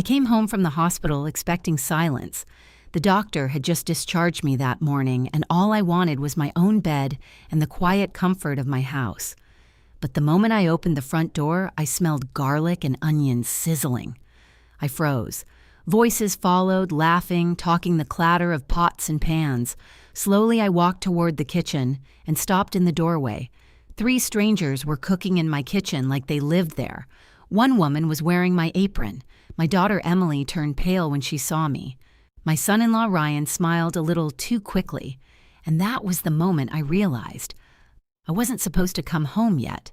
I came home from the hospital expecting silence. The doctor had just discharged me that morning, and all I wanted was my own bed and the quiet comfort of my house. But the moment I opened the front door, I smelled garlic and onions sizzling. I froze. Voices followed, laughing, talking the clatter of pots and pans. Slowly I walked toward the kitchen and stopped in the doorway. 3 strangers were cooking in my kitchen like they lived there. One woman was wearing my apron. My daughter Emily turned pale when she saw me. My son-in-law Ryan smiled a little too quickly, and that was the moment I realized I wasn't supposed to come home yet.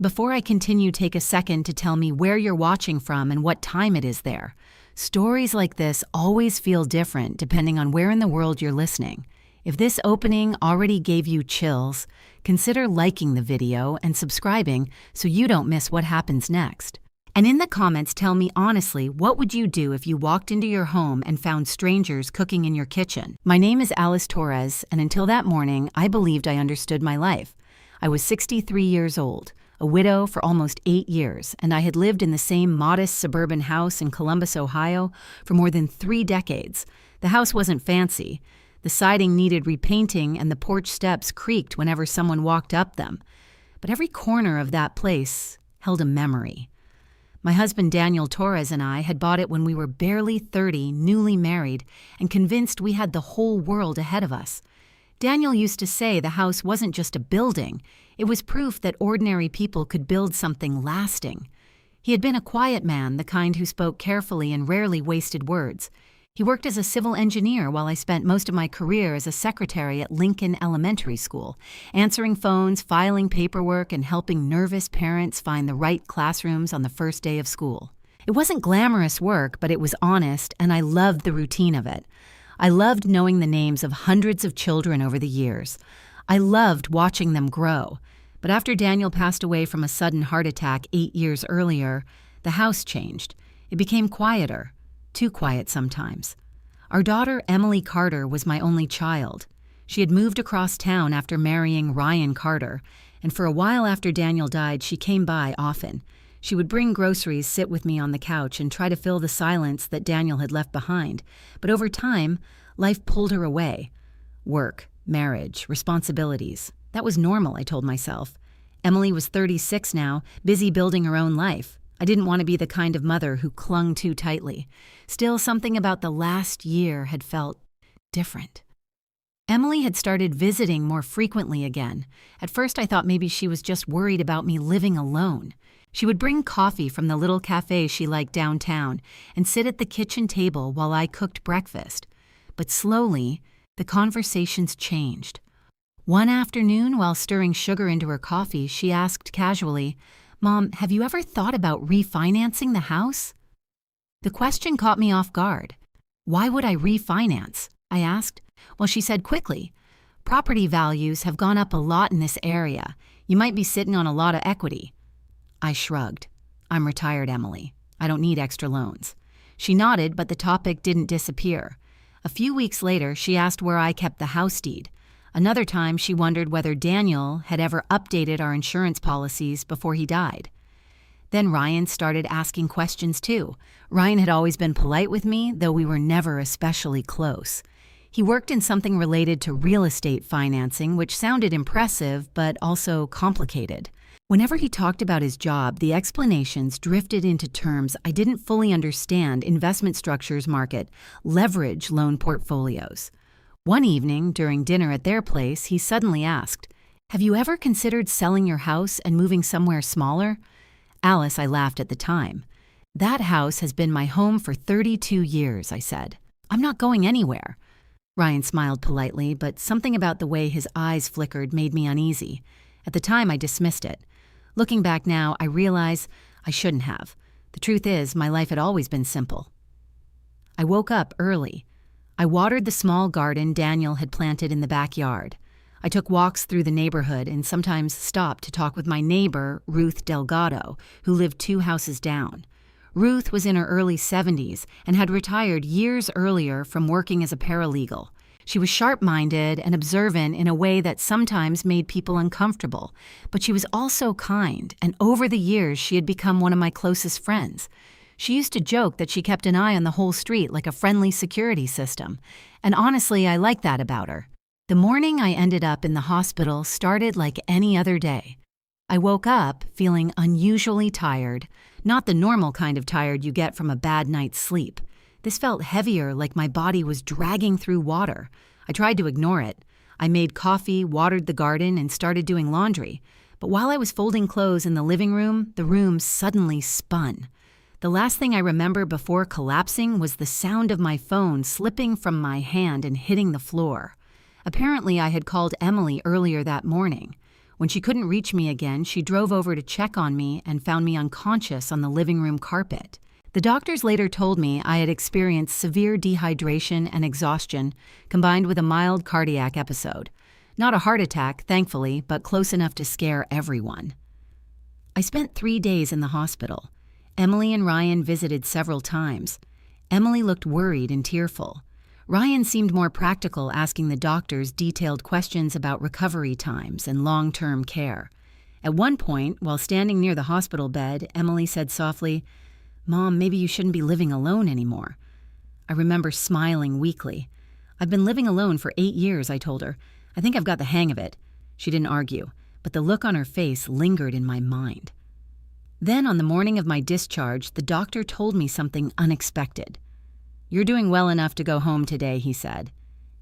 Before I continue, take a second to tell me where you're watching from and what time it is there. Stories like this always feel different depending on where in the world you're listening. If this opening already gave you chills, consider liking the video and subscribing so you don't miss what happens next. And in the comments, tell me honestly, what would you do if you walked into your home and found strangers cooking in your kitchen? My name is Torres, and until that morning, I believed I understood my life. I was 63 years old, a widow for almost 8 years, and I had lived in the same modest suburban house in Columbus, Ohio, for more than 3 decades. The house wasn't fancy. The siding needed repainting, and the porch steps creaked whenever someone walked up them. But every corner of that place held a memory. My husband Daniel Torres and I had bought it when we were barely 30, newly married, and convinced we had the whole world ahead of us. Daniel used to say the house wasn't just a building, it was proof that ordinary people could build something lasting. He had been a quiet man, the kind who spoke carefully and rarely wasted words. He worked as a civil engineer while I spent most of my career as a secretary at Lincoln Elementary School, answering phones, filing paperwork, and helping nervous parents find the right classrooms on the first day of school. It wasn't glamorous work, but it was honest, and I loved the routine of it. I loved knowing the names of hundreds of children over the years. I loved watching them grow. But after Daniel passed away from a sudden heart attack 8 years earlier, the house changed. It became quieter. Too quiet sometimes. Our daughter, Emily Carter, was my only child. She had moved across town after marrying Ryan Carter, and for a while after Daniel died, she came by often. She would bring groceries, sit with me on the couch, and try to fill the silence that Daniel had left behind. But over time, life pulled her away. Work, marriage, responsibilities. That was normal, I told myself. Emily was 36 now, busy building her own life. I didn't want to be the kind of mother who clung too tightly. Still, something about the last year had felt different. Emily had started visiting more frequently again. At first, I thought maybe she was just worried about me living alone. She would bring coffee from the little cafe she liked downtown and sit at the kitchen table while I cooked breakfast. But slowly, the conversations changed. One afternoon, while stirring sugar into her coffee, she asked casually, "Mom, have you ever thought about refinancing the house?" The question caught me off guard. "Why would I refinance?" I asked. Well, she said quickly, "Property values have gone up a lot in this area. You might be sitting on a lot of equity." I shrugged. "I'm retired, Emily. I don't need extra loans." She nodded, but the topic didn't disappear. A few weeks later, she asked where I kept the house deed. Another time, she wondered whether Daniel had ever updated our insurance policies before he died. Then Ryan started asking questions too. Ryan had always been polite with me, though we were never especially close. He worked in something related to real estate financing, which sounded impressive, but also complicated. Whenever he talked about his job, the explanations drifted into terms I didn't fully understand: investment structures market, leverage loan portfolios. One evening, during dinner at their place, he suddenly asked, "Have you ever considered selling your house and moving somewhere smaller?" Alice, I laughed at the time. "That house has been my home for 32 years, I said. "I'm not going anywhere." Ryan smiled politely, but something about the way his eyes flickered made me uneasy. At the time, I dismissed it. Looking back now, I realize I shouldn't have. The truth is, my life had always been simple. I woke up early. I watered the small garden Daniel had planted in the backyard. I took walks through the neighborhood and sometimes stopped to talk with my neighbor, Ruth Delgado, who lived 2 houses down. Ruth was in her early 70s and had retired years earlier from working as a paralegal. She was sharp-minded and observant in a way that sometimes made people uncomfortable, but she was also kind, and over the years she had become one of my closest friends. She used to joke that she kept an eye on the whole street like a friendly security system, and honestly, I like that about her. The morning I ended up in the hospital started like any other day. I woke up feeling unusually tired, not the normal kind of tired you get from a bad night's sleep. This felt heavier, like my body was dragging through water. I tried to ignore it. I made coffee, watered the garden, and started doing laundry. But while I was folding clothes in the living room, the room suddenly spun. The last thing I remember before collapsing was the sound of my phone slipping from my hand and hitting the floor. Apparently, I had called Emily earlier that morning. When she couldn't reach me again, she drove over to check on me and found me unconscious on the living room carpet. The doctors later told me I had experienced severe dehydration and exhaustion combined with a mild cardiac episode. Not a heart attack, thankfully, but close enough to scare everyone. I spent 3 days in the hospital. Emily and Ryan visited several times. Emily looked worried and tearful. Ryan seemed more practical, asking the doctors detailed questions about recovery times and long-term care. At one point, while standing near the hospital bed, Emily said softly, "Mom, maybe you shouldn't be living alone anymore." I remember smiling weakly. "I've been living alone for 8 years," I told her. "I think I've got the hang of it." She didn't argue, but the look on her face lingered in my mind. Then, on the morning of my discharge, the doctor told me something unexpected. "You're doing well enough to go home today," he said.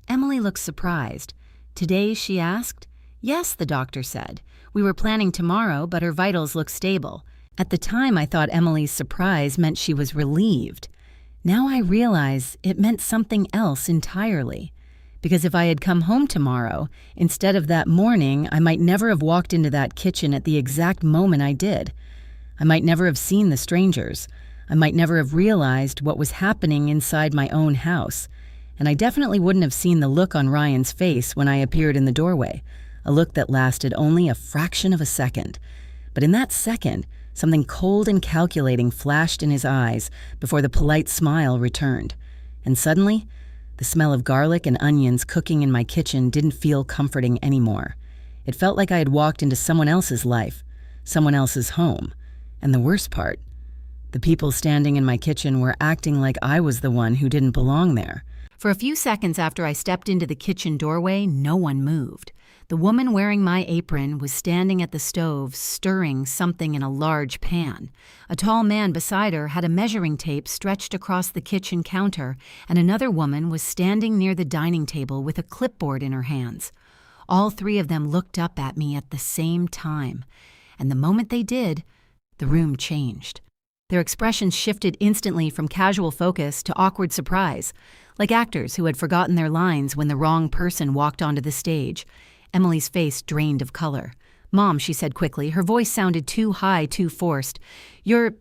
Emily looked surprised. "Today?" she asked. "Yes," the doctor said. "We were planning tomorrow, but her vitals look stable." At the time, I thought Emily's surprise meant she was relieved. Now I realize it meant something else entirely. Because if I had come home tomorrow, instead of that morning, I might never have walked into that kitchen at the exact moment I did. I might never have seen the strangers. I might never have realized what was happening inside my own house. And I definitely wouldn't have seen the look on Ryan's face when I appeared in the doorway, a look that lasted only a fraction of a second. But in that second, something cold and calculating flashed in his eyes before the polite smile returned. And suddenly, the smell of garlic and onions cooking in my kitchen didn't feel comforting anymore. It felt like I had walked into someone else's life, someone else's home. And the worst part, the people standing in my kitchen were acting like I was the one who didn't belong there. For a few seconds after I stepped into the kitchen doorway, no one moved. The woman wearing my apron was standing at the stove, stirring something in a large pan. A tall man beside her had a measuring tape stretched across the kitchen counter, and another woman was standing near the dining table with a clipboard in her hands. All 3 of them looked up at me at the same time, and the moment they did, the room changed. Their expressions shifted instantly from casual focus to awkward surprise, like actors who had forgotten their lines when the wrong person walked onto the stage. Emily's face drained of color. "Mom," she said quickly, her voice sounded too high, too forced. "You're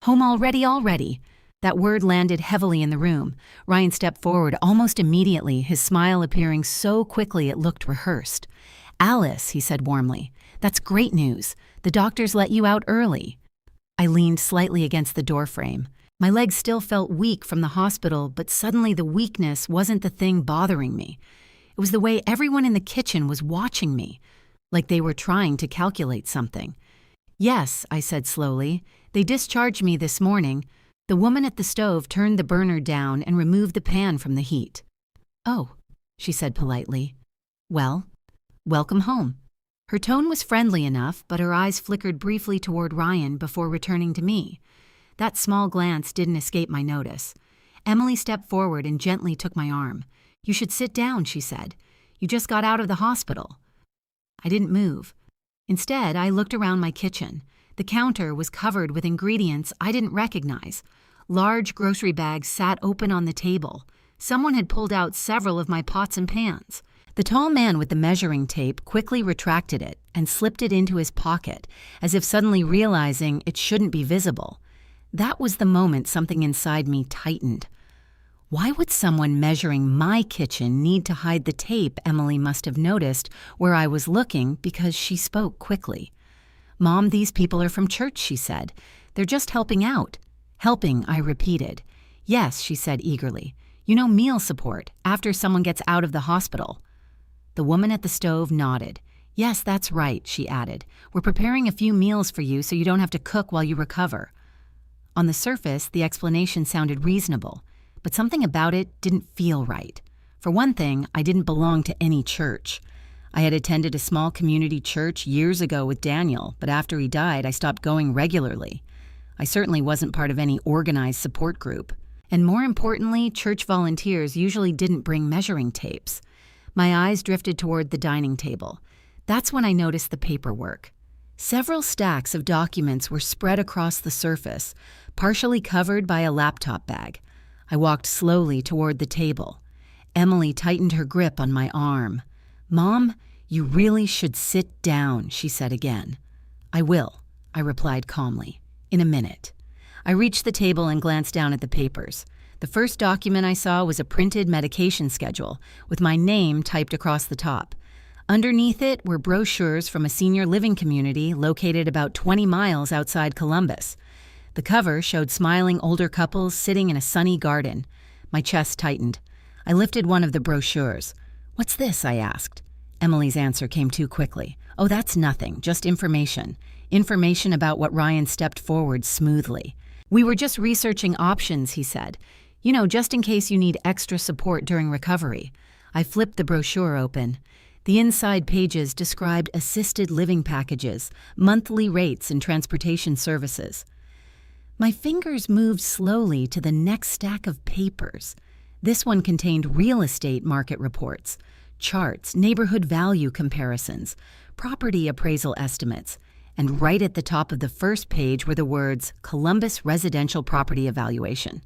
home already?" That word landed heavily in the room. Ryan stepped forward almost immediately, his smile appearing so quickly it looked rehearsed. "Alice," he said warmly, "that's great news. The doctors let you out early." I leaned slightly against the doorframe. My legs still felt weak from the hospital, but suddenly the weakness wasn't the thing bothering me. It was the way everyone in the kitchen was watching me, like they were trying to calculate something. "Yes," I said slowly. "They discharged me this morning." The woman at the stove turned the burner down and removed the pan from the heat. "Oh," she said politely. "Well, welcome home." Her tone was friendly enough, but her eyes flickered briefly toward Ryan before returning to me. That small glance didn't escape my notice. Emily stepped forward and gently took my arm. "You should sit down," she said. "You just got out of the hospital." I didn't move. Instead, I looked around my kitchen. The counter was covered with ingredients I didn't recognize. Large grocery bags sat open on the table. Someone had pulled out several of my pots and pans. The tall man with the measuring tape quickly retracted it and slipped it into his pocket, as if suddenly realizing it shouldn't be visible. That was the moment something inside me tightened. Why would someone measuring my kitchen need to hide the tape Emily must have noticed where I was looking because she spoke quickly? "Mom, these people are from church," she said. "They're just helping out." "Helping," I repeated. "Yes," she said eagerly. "You know, meal support, after someone gets out of the hospital." The woman at the stove nodded. "Yes, that's right," she added. "We're preparing a few meals for you so you don't have to cook while you recover." On the surface, the explanation sounded reasonable, but something about it didn't feel right. For one thing, I didn't belong to any church. I had attended a small community church years ago with Daniel, but after he died, I stopped going regularly. I certainly wasn't part of any organized support group. And more importantly, church volunteers usually didn't bring measuring tapes. My eyes drifted toward the dining table. That's when I noticed the paperwork. Several stacks of documents were spread across the surface, partially covered by a laptop bag. I walked slowly toward the table. Emily tightened her grip on my arm. "Mom, you really should sit down," she said again. "I will," I replied calmly. "In a minute." I reached the table and glanced down at the papers. The first document I saw was a printed medication schedule, with my name typed across the top. Underneath it were brochures from a senior living community located about 20 miles outside Columbus. The cover showed smiling older couples sitting in a sunny garden. My chest tightened. I lifted one of the brochures. "What's this?" I asked. Emily's answer came too quickly. "Oh, that's nothing, just information. Information about what Ryan stepped forward smoothly. We were just researching options," he said. "You know, just in case you need extra support during recovery." I flipped the brochure open. The inside pages described assisted living packages, monthly rates, and transportation services. My fingers moved slowly to the next stack of papers. This one contained real estate market reports, charts, neighborhood value comparisons, property appraisal estimates, and right at the top of the first page were the words, "Columbus Residential Property Evaluation."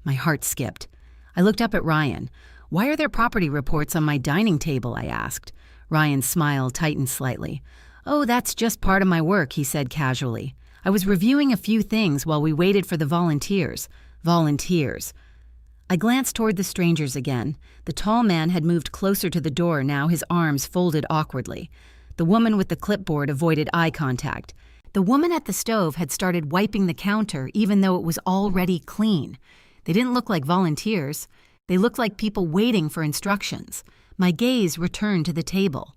My heart skipped. I looked up at Ryan. "Why are there property reports on my dining table?" I asked. Ryan's smile tightened slightly. "Oh, that's just part of my work," he said casually. "I was reviewing a few things while we waited for the volunteers." Volunteers. I glanced toward the strangers again. The tall man had moved closer to the door now, his arms folded awkwardly. The woman with the clipboard avoided eye contact. The woman at the stove had started wiping the counter even though it was already clean. They didn't look like volunteers. They looked like people waiting for instructions. My gaze returned to the table.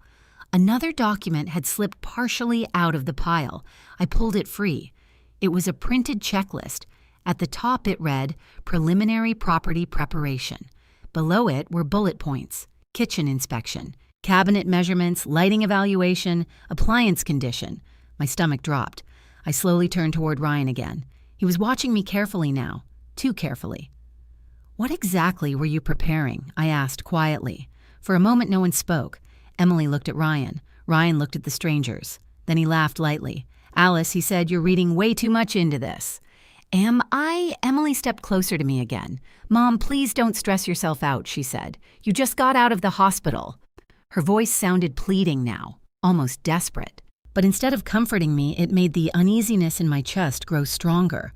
Another document had slipped partially out of the pile. I pulled it free. It was a printed checklist. At the top it read, "Preliminary Property Preparation." Below it were bullet points, kitchen inspection, cabinet measurements, lighting evaluation, appliance condition. My stomach dropped. I slowly turned toward Ryan again. He was watching me carefully now, too carefully. "What exactly were you preparing?" I asked quietly. For a moment no one spoke. Emily looked at Ryan. Ryan looked at the strangers. Then he laughed lightly. "Alice," he said, "you're reading way too much into this." "Am I?" Emily stepped closer to me again. "Mom, please don't stress yourself out," she said. "You just got out of the hospital." Her voice sounded pleading now, almost desperate. But instead of comforting me, it made the uneasiness in my chest grow stronger,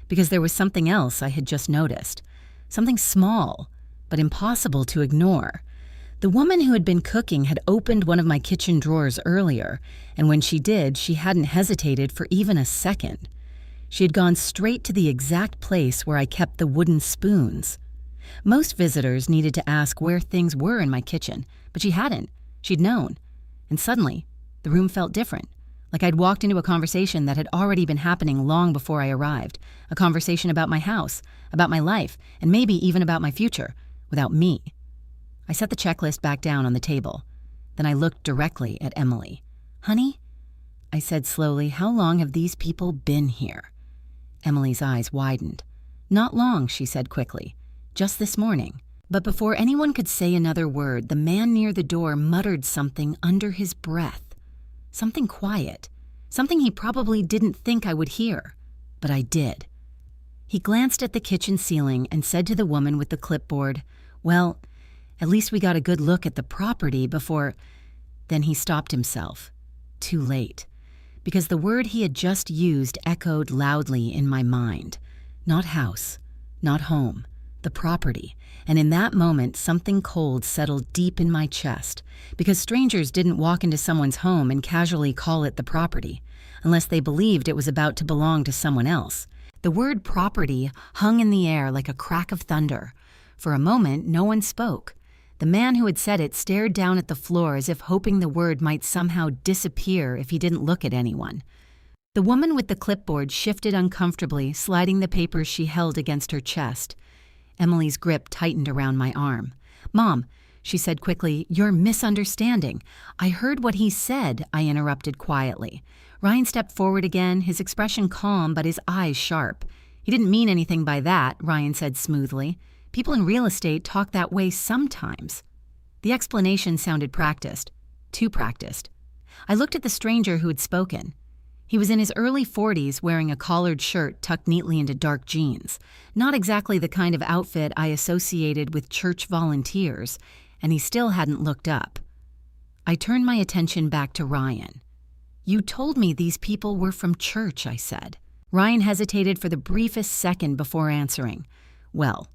because there was something else I had just noticed. Something small, but impossible to ignore. The woman who had been cooking had opened one of my kitchen drawers earlier, and when she did, she hadn't hesitated for even a second. She had gone straight to the exact place where I kept the wooden spoons. Most visitors needed to ask where things were in my kitchen, but she hadn't. She'd known. And suddenly, the room felt different, like I'd walked into a conversation that had already been happening long before I arrived, a conversation about my house, about my life, and maybe even about my future, without me. I set the checklist back down on the table. Then I looked directly at Emily. "Honey," I said slowly, "how long have these people been here?" Emily's eyes widened. "Not long," she said quickly. "Just this morning." But before anyone could say another word, the man near the door muttered something under his breath. Something quiet. Something he probably didn't think I would hear. But I did. He glanced at the kitchen ceiling and said to the woman with the clipboard, "Well, at least we got a good look at the property before—" Then he stopped himself. Too late. Because the word he had just used echoed loudly in my mind. Not house, not home, the property. And in that moment, something cold settled deep in my chest, because strangers didn't walk into someone's home and casually call it the property, unless they believed it was about to belong to someone else. The word property hung in the air like a crack of thunder. For a moment, no one spoke. The man who had said it stared down at the floor as if hoping the word might somehow disappear if he didn't look at anyone. The woman with the clipboard shifted uncomfortably, sliding the papers she held against her chest. Emily's grip tightened around my arm. "Mom," she said quickly, "you're misunderstanding." "I heard what he said," I interrupted quietly. Ryan stepped forward again, his expression calm but his eyes sharp. "He didn't mean anything by that," Ryan said smoothly. "People in real estate talk that way sometimes." The explanation sounded practiced. Too practiced. I looked at the stranger who had spoken. He was in his early 40s, wearing a collared shirt tucked neatly into dark jeans. Not exactly the kind of outfit I associated with church volunteers, and he still hadn't looked up. I turned my attention back to Ryan. "You told me these people were from church," I said. Ryan hesitated for the briefest second before answering. "Well,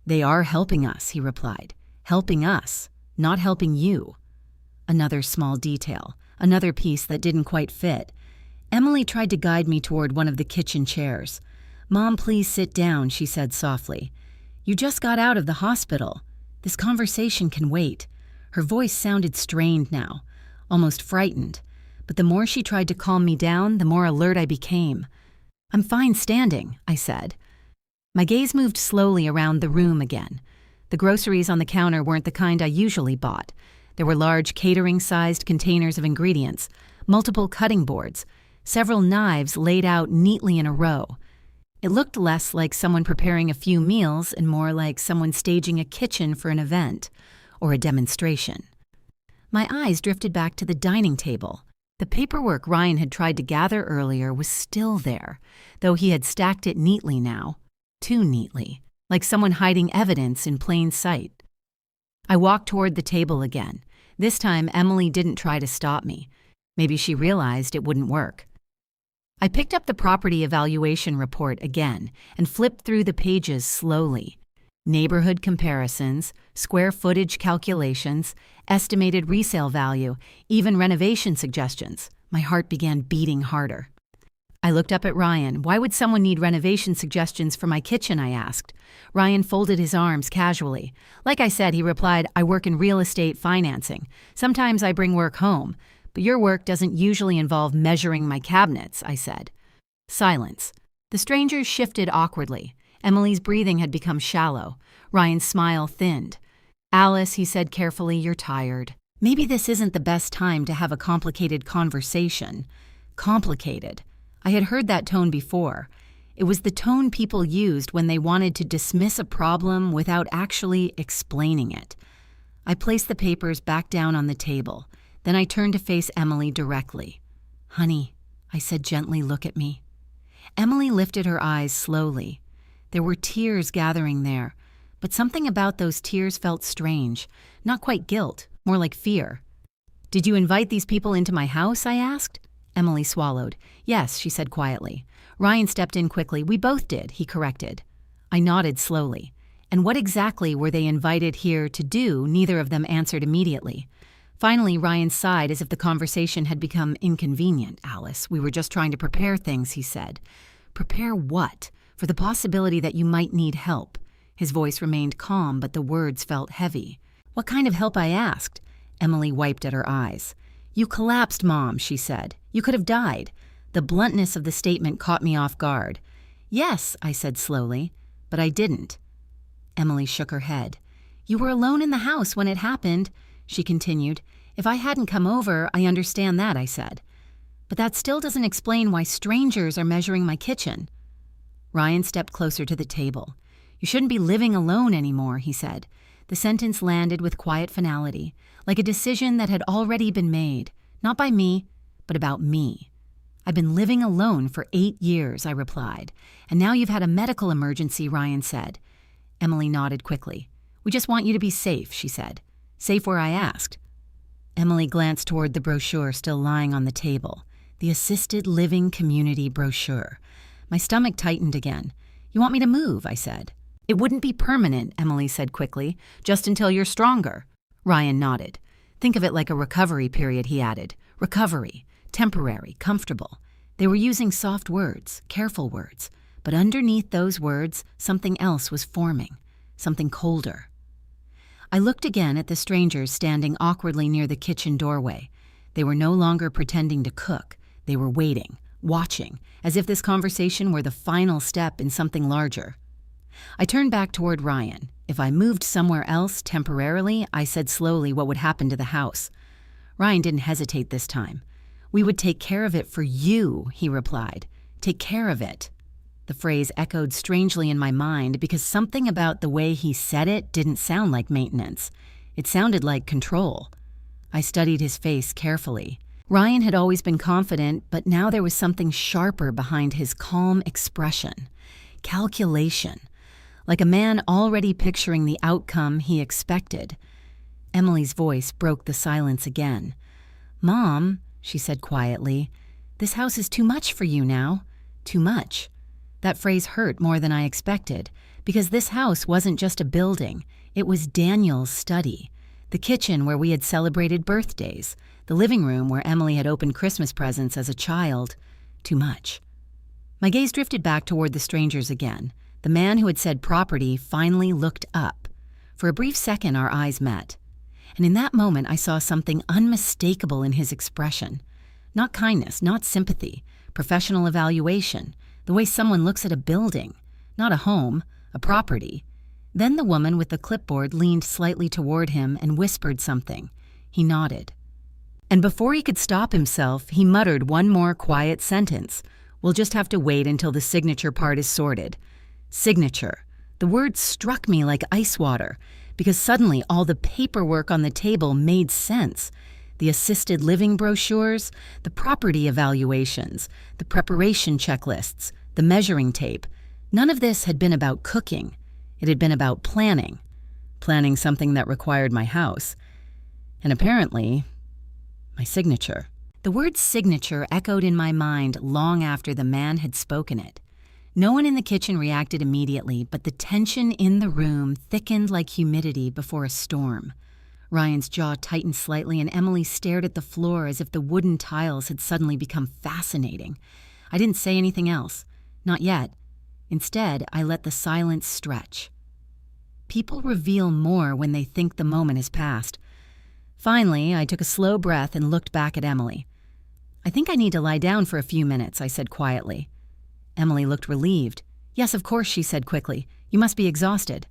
they are helping us," he replied. "Helping us, not helping you." Another small detail, another piece that didn't quite fit. Emily tried to guide me toward one of the kitchen chairs. "Mom, please sit down," she said softly. "You just got out of the hospital. This conversation can wait." Her voice sounded strained now, almost frightened. But the more she tried to calm me down, the more alert I became. "I'm fine standing," I said. My gaze moved slowly around the room again. The groceries on the counter weren't the kind I usually bought. There were large catering-sized containers of ingredients, multiple cutting boards, several knives laid out neatly in a row. It looked less like someone preparing a few meals and more like someone staging a kitchen for an event or a demonstration. My eyes drifted back to the dining table. The paperwork Ryan had tried to gather earlier was still there, though he had stacked it neatly now. Too neatly, like someone hiding evidence in plain sight. I walked toward the table again. This time, Emily didn't try to stop me. Maybe she realized it wouldn't work. I picked up the property evaluation report again and flipped through the pages slowly. Neighborhood comparisons, square footage calculations, estimated resale value, even renovation suggestions. My heart began beating harder. I looked up at Ryan. "Why would someone need renovation suggestions for my kitchen?" I asked. Ryan folded his arms casually. "Like I said," he replied, "I work in real estate financing. Sometimes I bring work home. But your work doesn't usually involve measuring my cabinets," I said. Silence. The strangers shifted awkwardly. Emily's breathing had become shallow. Ryan's smile thinned. "Alice," he said carefully, "you're tired. Maybe this isn't the best time to have a complicated conversation." Complicated. I had heard that tone before. It was the tone people used when they wanted to dismiss a problem without actually explaining it. I placed the papers back down on the table. Then I turned to face Emily directly. "Honey," I said gently, "look at me." Emily lifted her eyes slowly. There were tears gathering there, but something about those tears felt strange. Not quite guilt, more like fear. "Did you invite these people into my house?" I asked. Emily swallowed. "Yes," she said quietly. Ryan stepped in quickly. "We both did," he corrected. I nodded slowly. "And what exactly were they invited here to do?" Neither of them answered immediately. Finally, Ryan sighed as if the conversation had become inconvenient. "Alice, we were just trying to prepare things," he said. "Prepare what?" "For the possibility that you might need help." His voice remained calm, but the words felt heavy. "What kind of help?" I asked. Emily wiped at her eyes. "You collapsed, Mom," she said. "You could have died." The bluntness of the statement caught me off guard. "Yes," I said slowly, "but I didn't." Emily shook her head. "You were alone in the house when it happened," she continued. "If I hadn't come over, I understand that," I said. "But that still doesn't explain why strangers are measuring my kitchen." Ryan stepped closer to the table. "You shouldn't be living alone anymore," he said. The sentence landed with quiet finality, like a decision that had already been made, not by me, but about me. "I've been living alone for 8 years, I replied. "And now you've had a medical emergency," Ryan said. Emily nodded quickly. "We just want you to be safe," she said. "Safe where I asked." Emily glanced toward the brochure still lying on the table, the Assisted Living Community brochure. My stomach tightened again. "You want me to move?" I said. "It wouldn't be permanent," Emily said quickly, "just until you're stronger." Ryan nodded. "Think of it like a recovery period," he added. "Recovery. Temporary. Comfortable." They were using soft words, careful words, but underneath those words, something else was forming, something colder. I looked again at the strangers standing awkwardly near the kitchen doorway. They were no longer pretending to cook. They were waiting, watching, as if this conversation were the final step in something larger. I turned back toward Ryan. If I moved somewhere else temporarily, I said slowly what would happen to the house. Ryan didn't hesitate this time. "We would take care of it for you," he replied. "Take care of it." The phrase echoed strangely in my mind because something about the way he said it didn't sound like maintenance. It sounded like control. I studied his face carefully. Ryan had always been confident, but now there was something sharper behind his calm expression. Calculation. Like a man already picturing the outcome he expected. Emily's voice broke the silence again. "Mom," she said quietly, "this house is too much for you now. Too much." That phrase hurt more than I expected, because this house wasn't just a building. It was Daniel's study, the kitchen where we had celebrated birthdays, the living room where Emily had opened Christmas presents as a child. Too much. My gaze drifted back toward the strangers again. The man who had said property finally looked up. For a brief second, our eyes met. And in that moment, I saw something unmistakable in his expression. Not kindness, not sympathy, professional evaluation, the way someone looks at a building, not a home, a property. Then the woman with the clipboard leaned slightly toward him and whispered something. He nodded. And before he could stop himself, he muttered one more quiet sentence. "We'll just have to wait until the signature part is sorted." Signature. The word struck me like ice water, because suddenly all the paperwork on the table made sense. The assisted living brochures, the property evaluations, the preparation checklists, the measuring tape. None of this had been about cooking. It had been about planning. Planning something that required my house. And apparently, my signature. The word signature echoed in my mind long after the man had spoken it. No one in the kitchen reacted immediately, but the tension in the room thickened like humidity before a storm. Ryan's jaw tightened slightly, and Emily stared at the floor as if the wooden tiles had suddenly become fascinating. I didn't say anything else. Not yet. Instead, I let the silence stretch. People reveal more when they think the moment has passed. Finally, I took a slow breath and looked back at Emily. "I think I need to lie down for a few minutes," I said quietly. Emily looked relieved. "Yes, of course," she said quickly. "You must be exhausted."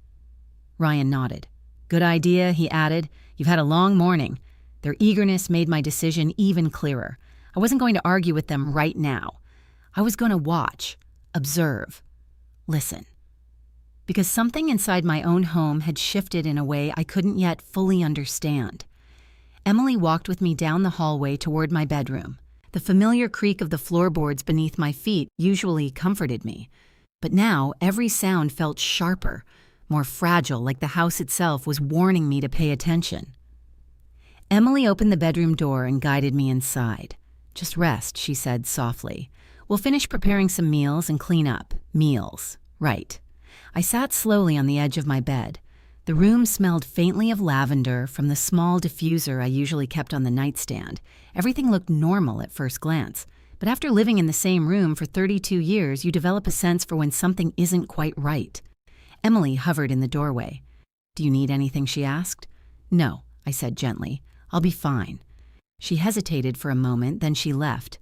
Ryan nodded. "Good idea," he added. "You've had a long morning." Their eagerness made my decision even clearer. I wasn't going to argue with them right now. I was going to watch, observe, listen. Because something inside my own home had shifted in a way I couldn't yet fully understand. Emily walked with me down the hallway toward my bedroom. The familiar creak of the floorboards beneath my feet usually comforted me. But now, every sound felt sharper, more fragile, like the house itself was warning me to pay attention. Emily opened the bedroom door and guided me inside. "Just rest," she said softly. "We'll finish preparing some meals and clean up. Meals. Right." I sat slowly on the edge of my bed. The room smelled faintly of lavender from the small diffuser I usually kept on the nightstand. Everything looked normal at first glance. But after living in the same room for 32 years, you develop a sense for when something isn't quite right. Emily hovered in the doorway. "Do you need anything?" she asked. "No," I said gently. "I'll be fine." She hesitated for a moment, then she left.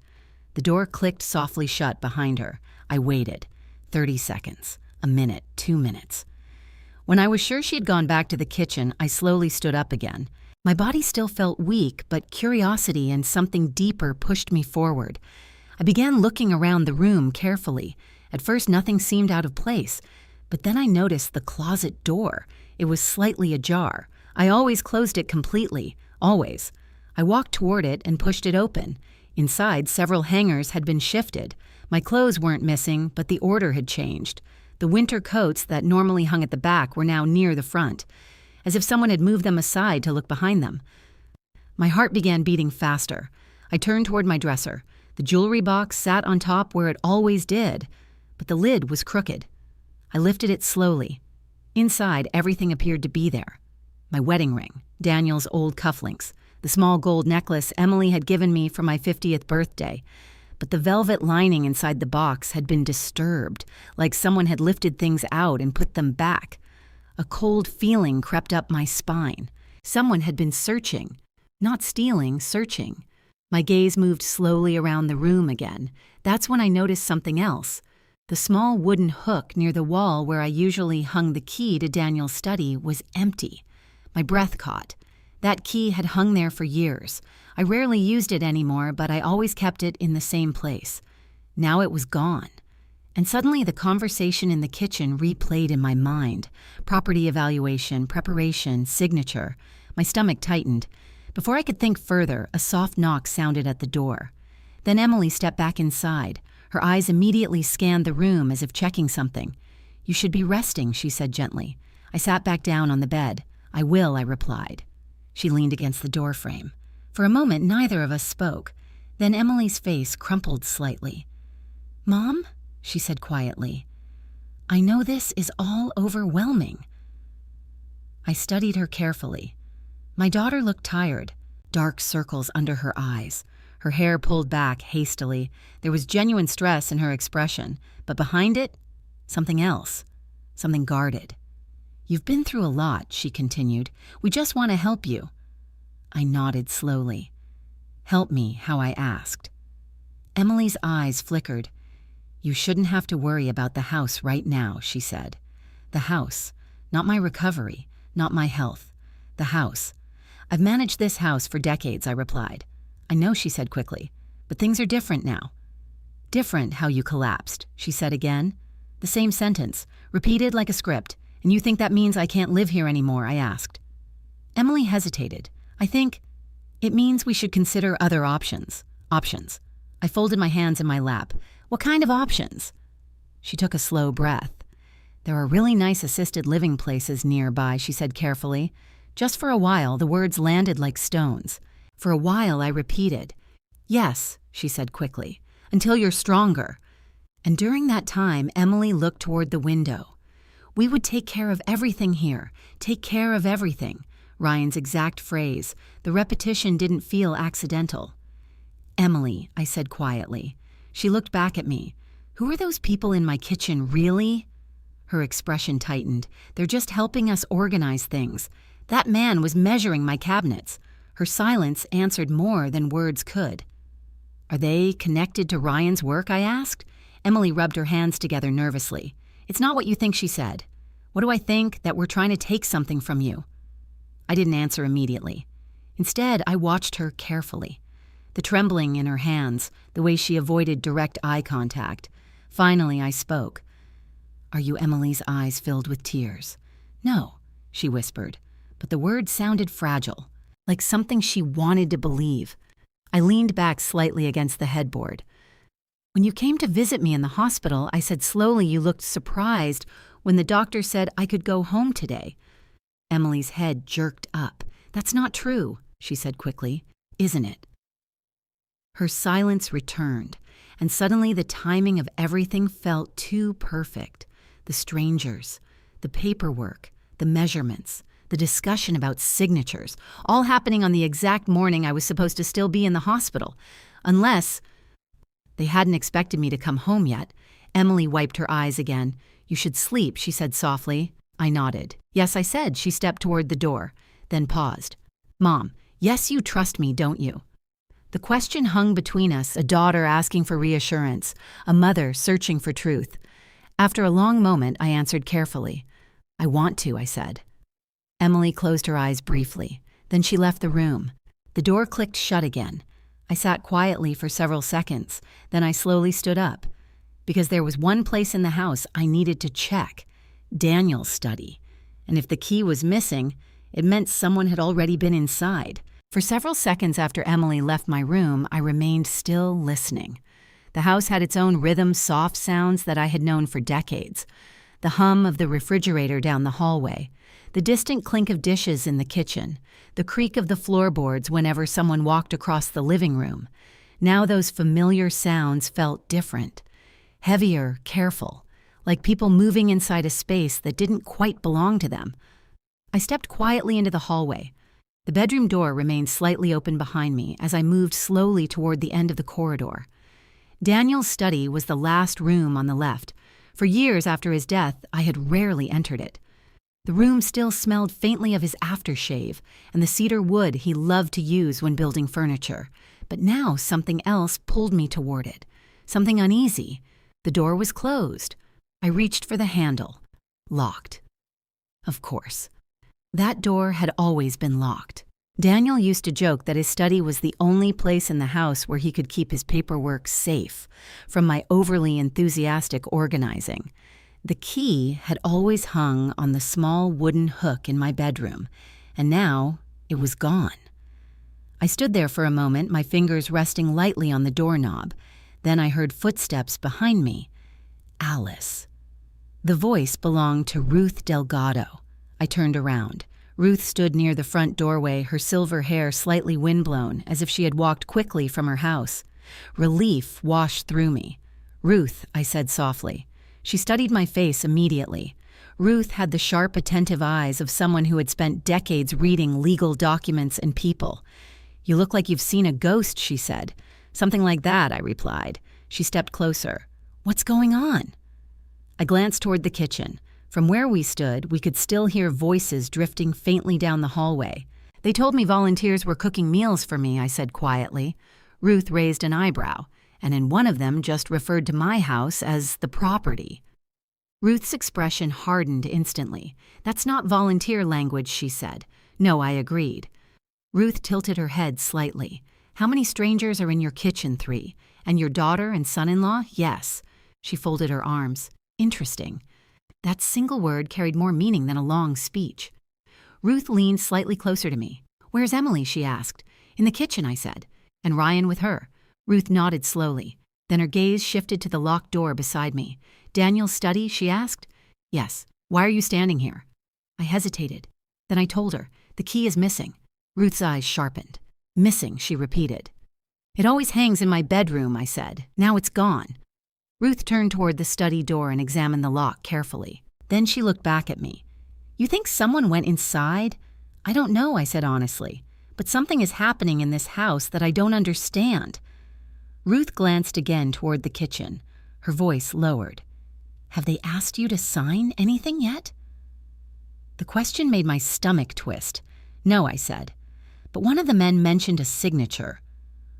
The door clicked softly shut behind her. I waited. 30 seconds. A minute. 2 minutes. When I was sure she had gone back to the kitchen, I slowly stood up again. My body still felt weak, but curiosity and something deeper pushed me forward. I began looking around the room carefully. At first, nothing seemed out of place, but then I noticed the closet door. It was slightly ajar. I always closed it completely, always. I walked toward it and pushed it open. Inside, several hangers had been shifted. My clothes weren't missing, but the order had changed. The winter coats that normally hung at the back were now near the front, as if someone had moved them aside to look behind them. My heart began beating faster. I turned toward my dresser. The jewelry box sat on top where it always did, but the lid was crooked. I lifted it slowly. Inside, everything appeared to be there. My wedding ring, Daniel's old cufflinks, the small gold necklace Emily had given me for my 50th birthday. But the velvet lining inside the box had been disturbed, like someone had lifted things out and put them back. A cold feeling crept up my spine. Someone had been searching. Not stealing, searching. My gaze moved slowly around the room again. That's when I noticed something else. The small wooden hook near the wall where I usually hung the key to Daniel's study was empty. My breath caught. That key had hung there for years. I rarely used it anymore, but I always kept it in the same place. Now it was gone. And suddenly the conversation in the kitchen replayed in my mind. Property evaluation, preparation, signature. My stomach tightened. Before I could think further, a soft knock sounded at the door. Then Emily stepped back inside. Her eyes immediately scanned the room as if checking something. "You should be resting," she said gently. I sat back down on the bed. "I will," I replied. She leaned against the doorframe. For a moment, neither of us spoke. Then Emily's face crumpled slightly. "Mom?" she said quietly. "I know this is all overwhelming." I studied her carefully. My daughter looked tired, dark circles under her eyes. Her hair pulled back hastily. There was genuine stress in her expression, but behind it, something else, something guarded. "You've been through a lot," she continued. "We just want to help you." I nodded slowly. "Help me how?" I asked. Emily's eyes flickered. "You shouldn't have to worry about the house right now," she said. "The house, not my recovery, not my health. The house. I've managed this house for decades," I replied. "I know," she said quickly, "but things are different now." "Different how you collapsed," she said again. The same sentence, repeated like a script. "And you think that means I can't live here anymore?" I asked. Emily hesitated. "I think it means we should consider other options." "Options." I folded my hands in my lap. "What kind of options?" She took a slow breath. "There are really nice assisted living places nearby," she said carefully. Just for a while, the words landed like stones. For a while, I repeated. "Yes," she said quickly, "until you're stronger." And during that time, Emily looked toward the window. "We would take care of everything here, take care of everything." Ryan's exact phrase. The repetition didn't feel accidental. "Emily," I said quietly. She looked back at me. "Who are those people in my kitchen, really?" Her expression tightened. "They're just helping us organize things. That man was measuring my cabinets." Her silence answered more than words could. "Are they connected to Ryan's work?" I asked. Emily rubbed her hands together nervously. "It's not what you think," she said. "What do I think? That we're trying to take something from you." I didn't answer immediately. Instead, I watched her carefully. The trembling in her hands, the way she avoided direct eye contact. Finally, I spoke. "Are you?" Emily's eyes filled with tears. "No," she whispered, but the words sounded fragile, like something she wanted to believe. I leaned back slightly against the headboard. "When you came to visit me in the hospital," I said slowly, "you looked surprised when the doctor said I could go home today." Emily's head jerked up. "That's not true," she said quickly. "Isn't it?" Her silence returned, and suddenly the timing of everything felt too perfect. The strangers, the paperwork, the measurements, the discussion about signatures, all happening on the exact morning I was supposed to still be in the hospital. Unless they hadn't expected me to come home yet. Emily wiped her eyes again. "You should sleep," she said softly. I nodded. "Yes," I said. She stepped toward the door, then paused. "Mom, yes, you trust me, don't you?" The question hung between us, a daughter asking for reassurance, a mother searching for truth. After a long moment, I answered carefully. "I want to," I said. Emily closed her eyes briefly. Then she left the room. The door clicked shut again. I sat quietly for several seconds. Then I slowly stood up. Because there was one place in the house I needed to check. Daniel's study. And if the key was missing, it meant someone had already been inside. For several seconds after Emily left my room, I remained still listening. The house had its own rhythm, soft sounds that I had known for decades. The hum of the refrigerator down the hallway, the distant clink of dishes in the kitchen, the creak of the floorboards whenever someone walked across the living room. Now those familiar sounds felt different. Heavier, careful, like people moving inside a space that didn't quite belong to them. I stepped quietly into the hallway. The bedroom door remained slightly open behind me as I moved slowly toward the end of the corridor. Daniel's study was the last room on the left. For years after his death, I had rarely entered it. The room still smelled faintly of his aftershave and the cedar wood he loved to use when building furniture. but now something else pulled me toward it. Something uneasy. The door was closed. I reached for the handle. Locked. Of course. That door had always been locked. Daniel used to joke that his study was the only place in the house where he could keep his paperwork safe from my overly enthusiastic organizing. The key had always hung on the small wooden hook in my bedroom, and now it was gone. I stood there for a moment, my fingers resting lightly on the doorknob. Then I heard footsteps behind me. Alice. The voice belonged to Ruth Delgado. I turned around. Ruth stood near the front doorway, her silver hair slightly windblown, as if she had walked quickly from her house. Relief washed through me. "Ruth," I said softly. She studied my face immediately. Ruth had the sharp, attentive eyes of someone who had spent decades reading legal documents and people. "You look like you've seen a ghost," she said. "Something like that," I replied. She stepped closer. "What's going on?" I glanced toward the kitchen. From where we stood, we could still hear voices drifting faintly down the hallway. "They told me volunteers were cooking meals for me," I said quietly. Ruth raised an eyebrow, and in one of them just referred to my house as the property. Ruth's expression hardened instantly. "That's not volunteer language," she said. "No," I agreed. Ruth tilted her head slightly. "How many strangers are in your kitchen? 3. And your daughter and son-in-law?" "Yes." She folded her arms. "Interesting." That single word carried more meaning than a long speech. Ruth leaned slightly closer to me. "Where's Emily?" she asked. "In the kitchen," I said. "And Ryan with her?" Ruth nodded slowly. Then her gaze shifted to the locked door beside me. "Daniel's study?" she asked. "Yes." "Why are you standing here?" I hesitated. Then I told her, "The key is missing." Ruth's eyes sharpened. "Missing," she repeated. "It always hangs in my bedroom," I said. "Now it's gone." Ruth turned toward the study door and examined the lock carefully. Then she looked back at me. "You think someone went inside?" "I don't know," I said honestly. "But something is happening in this house that I don't understand." Ruth glanced again toward the kitchen. Her voice lowered. "Have they asked you to sign anything yet?" The question made my stomach twist. "No," I said. "But one of the men mentioned a signature."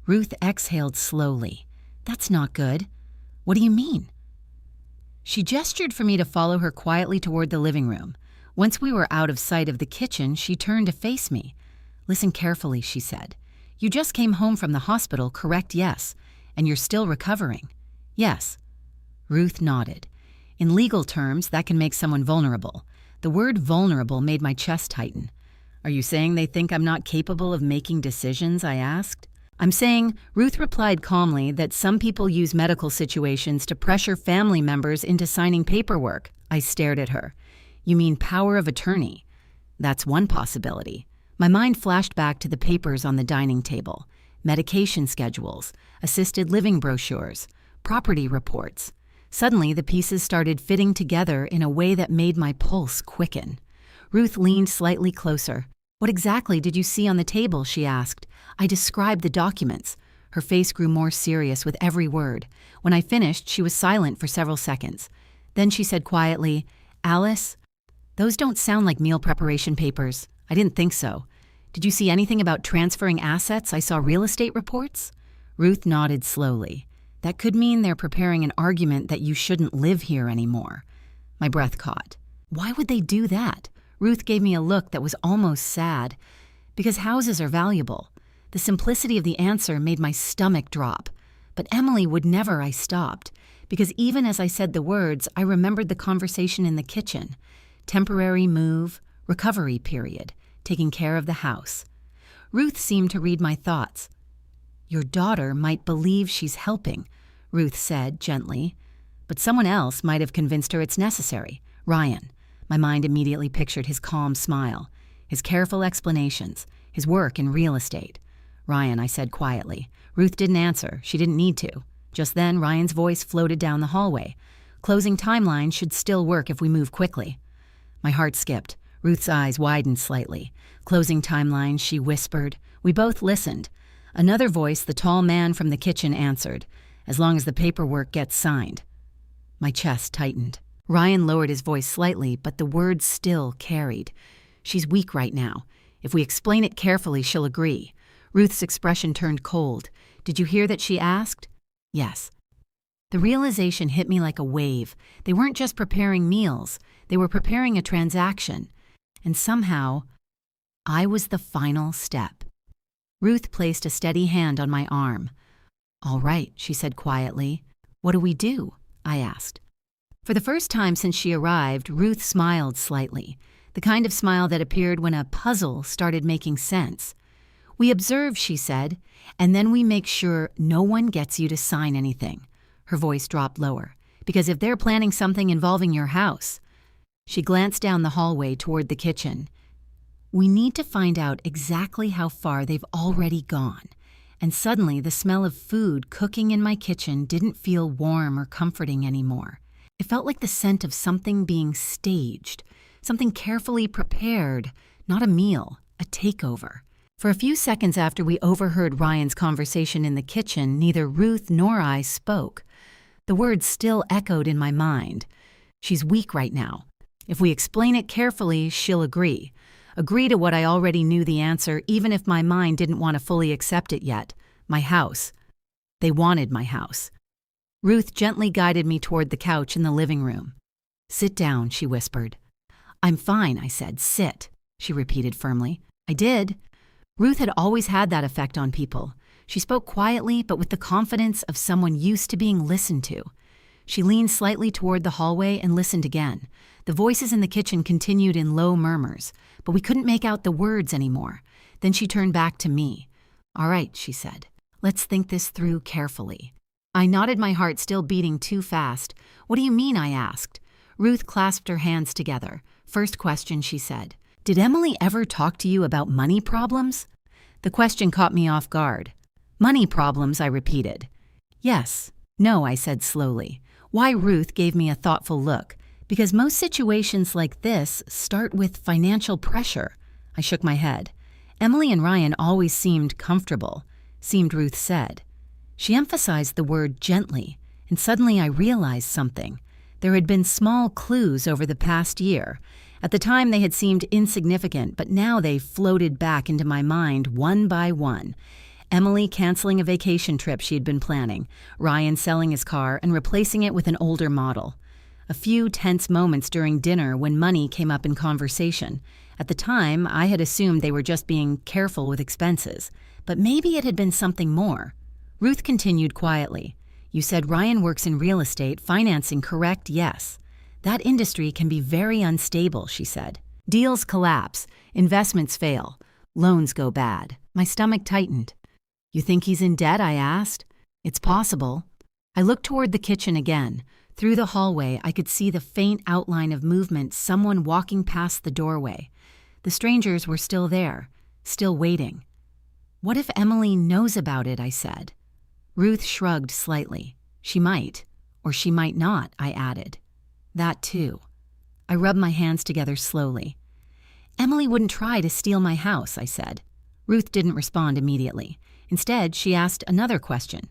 Ruth exhaled slowly. "That's not good." "What do you mean?" She gestured for me to follow her quietly toward the living room. Once we were out of sight of the kitchen, she turned to face me. "Listen carefully," she said. "You just came home from the hospital, correct?" "Yes." "And you're still recovering?" "Yes." Ruth nodded. "In legal terms, that can make someone vulnerable." The word vulnerable made my chest tighten. "Are you saying they think I'm not capable of making decisions?" I asked. "I'm saying," Ruth replied calmly, "that some people use medical situations to pressure family members into signing paperwork." I stared at her. "You mean power of attorney?" "That's one possibility." My mind flashed back to the papers on the dining table. Medication schedules, assisted living brochures, property reports. Suddenly, the pieces started fitting together in a way that made my pulse quicken. Ruth leaned slightly closer. "What exactly did you see on the table?" she asked. I described the documents. Her face grew more serious with every word. When I finished, she was silent for several seconds. Then she said quietly, "Alice, those don't sound like meal preparation papers. I didn't think so. Did you see anything about transferring assets? I saw real estate reports." Ruth nodded slowly. "That could mean they're preparing an argument that you shouldn't live here anymore." My breath caught. "Why would they do that?" Ruth gave me a look that was almost sad. "Because houses are valuable." The simplicity of the answer made my stomach drop. "But Emily would never," I stopped. Because even as I said the words, I remembered the conversation in the kitchen. Temporary move, recovery period, taking care of the house. Ruth seemed to read my thoughts. "Your daughter might believe she's helping," Ruth said gently. "But someone else might have convinced her it's necessary. Ryan." My mind immediately pictured his calm smile, his careful explanations, his work in real estate. "Ryan," I said quietly. Ruth didn't answer. She didn't need to. Just then, Ryan's voice floated down the hallway. "Closing timeline should still work if we move quickly." My heart skipped. Ruth's eyes widened slightly. "Closing timeline," she whispered. We both listened. Another voice, the tall man from the kitchen, answered, "As long as the paperwork gets signed." My chest tightened. Ryan lowered his voice slightly, but the words still carried. "She's weak right now. If we explain it carefully, she'll agree." Ruth's expression turned cold. "Did you hear that she asked?" "Yes." The realization hit me like a wave. They weren't just preparing meals, they were preparing a transaction. And somehow, I was the final step. Ruth placed a steady hand on my arm. "All right," she said quietly. "What do we do?" I asked. For the first time since she arrived, Ruth smiled slightly, the kind of smile that appeared when a puzzle started making sense. "We observe," she said, "and then we make sure no one gets you to sign anything." Her voice dropped lower. "Because if they're planning something involving your house..." She glanced down the hallway toward the kitchen. "We need to find out exactly how far they've already gone." And suddenly the smell of food cooking in my kitchen didn't feel warm or comforting anymore. It felt like the scent of something being staged, something carefully prepared, not a meal, a takeover. For a few seconds after we overheard Ryan's conversation in the kitchen, neither Ruth nor I spoke. The words still echoed in my mind. "She's weak right now. If we explain it carefully, she'll agree. Agree to what I already knew the answer, even if my mind didn't want to fully accept it yet. My house. They wanted my house." Ruth gently guided me toward the couch in the living room. "Sit down," she whispered. "I'm fine," I said. "Sit," she repeated firmly. I did. Ruth had always had that effect on people. She spoke quietly, but with the confidence of someone used to being listened to. She leaned slightly toward the hallway and listened again. The voices in the kitchen continued in low murmurs, but we couldn't make out the words anymore. Then she turned back to me. "All right," she said. "Let's think this through carefully." I nodded, my heart still beating too fast. "What do you mean?" I asked. Ruth clasped her hands together. "First question," she said. "Did Emily ever talk to you about money problems?" The question caught me off guard. "Money problems," I repeated. "Yes." "No," I said slowly. Why Ruth gave me a thoughtful look. "Because most situations like this start with financial pressure." I shook my head. "Emily and Ryan always seemed comfortable," Ruth said. She emphasized the word gently, and suddenly I realized something. There had been small clues over the past year. At the time they had seemed insignificant, but now they floated back into my mind one by one. Emily canceling a vacation trip she had been planning, Ryan selling his car and replacing it with an older model. A few tense moments during dinner when money came up in conversation. At the time, I had assumed they were just being careful with expenses, but maybe it had been something more. Ruth continued quietly. "You said Ryan works in real estate, financing, correct?" "Yes." "That industry can be very unstable," she said. "Deals collapse, investments fail, loans go bad." My stomach tightened. "You think he's in debt?" I asked. "It's possible." I looked toward the kitchen again. Through the hallway, I could see the faint outline of movement, someone walking past the doorway. The strangers were still there, still waiting. "What if Emily knows about it?" I said. Ruth shrugged slightly. "She might, or she might not," I added. "That too." I rubbed my hands together slowly. "Emily wouldn't try to steal my house," I said. Ruth didn't respond immediately. Instead, she asked another question.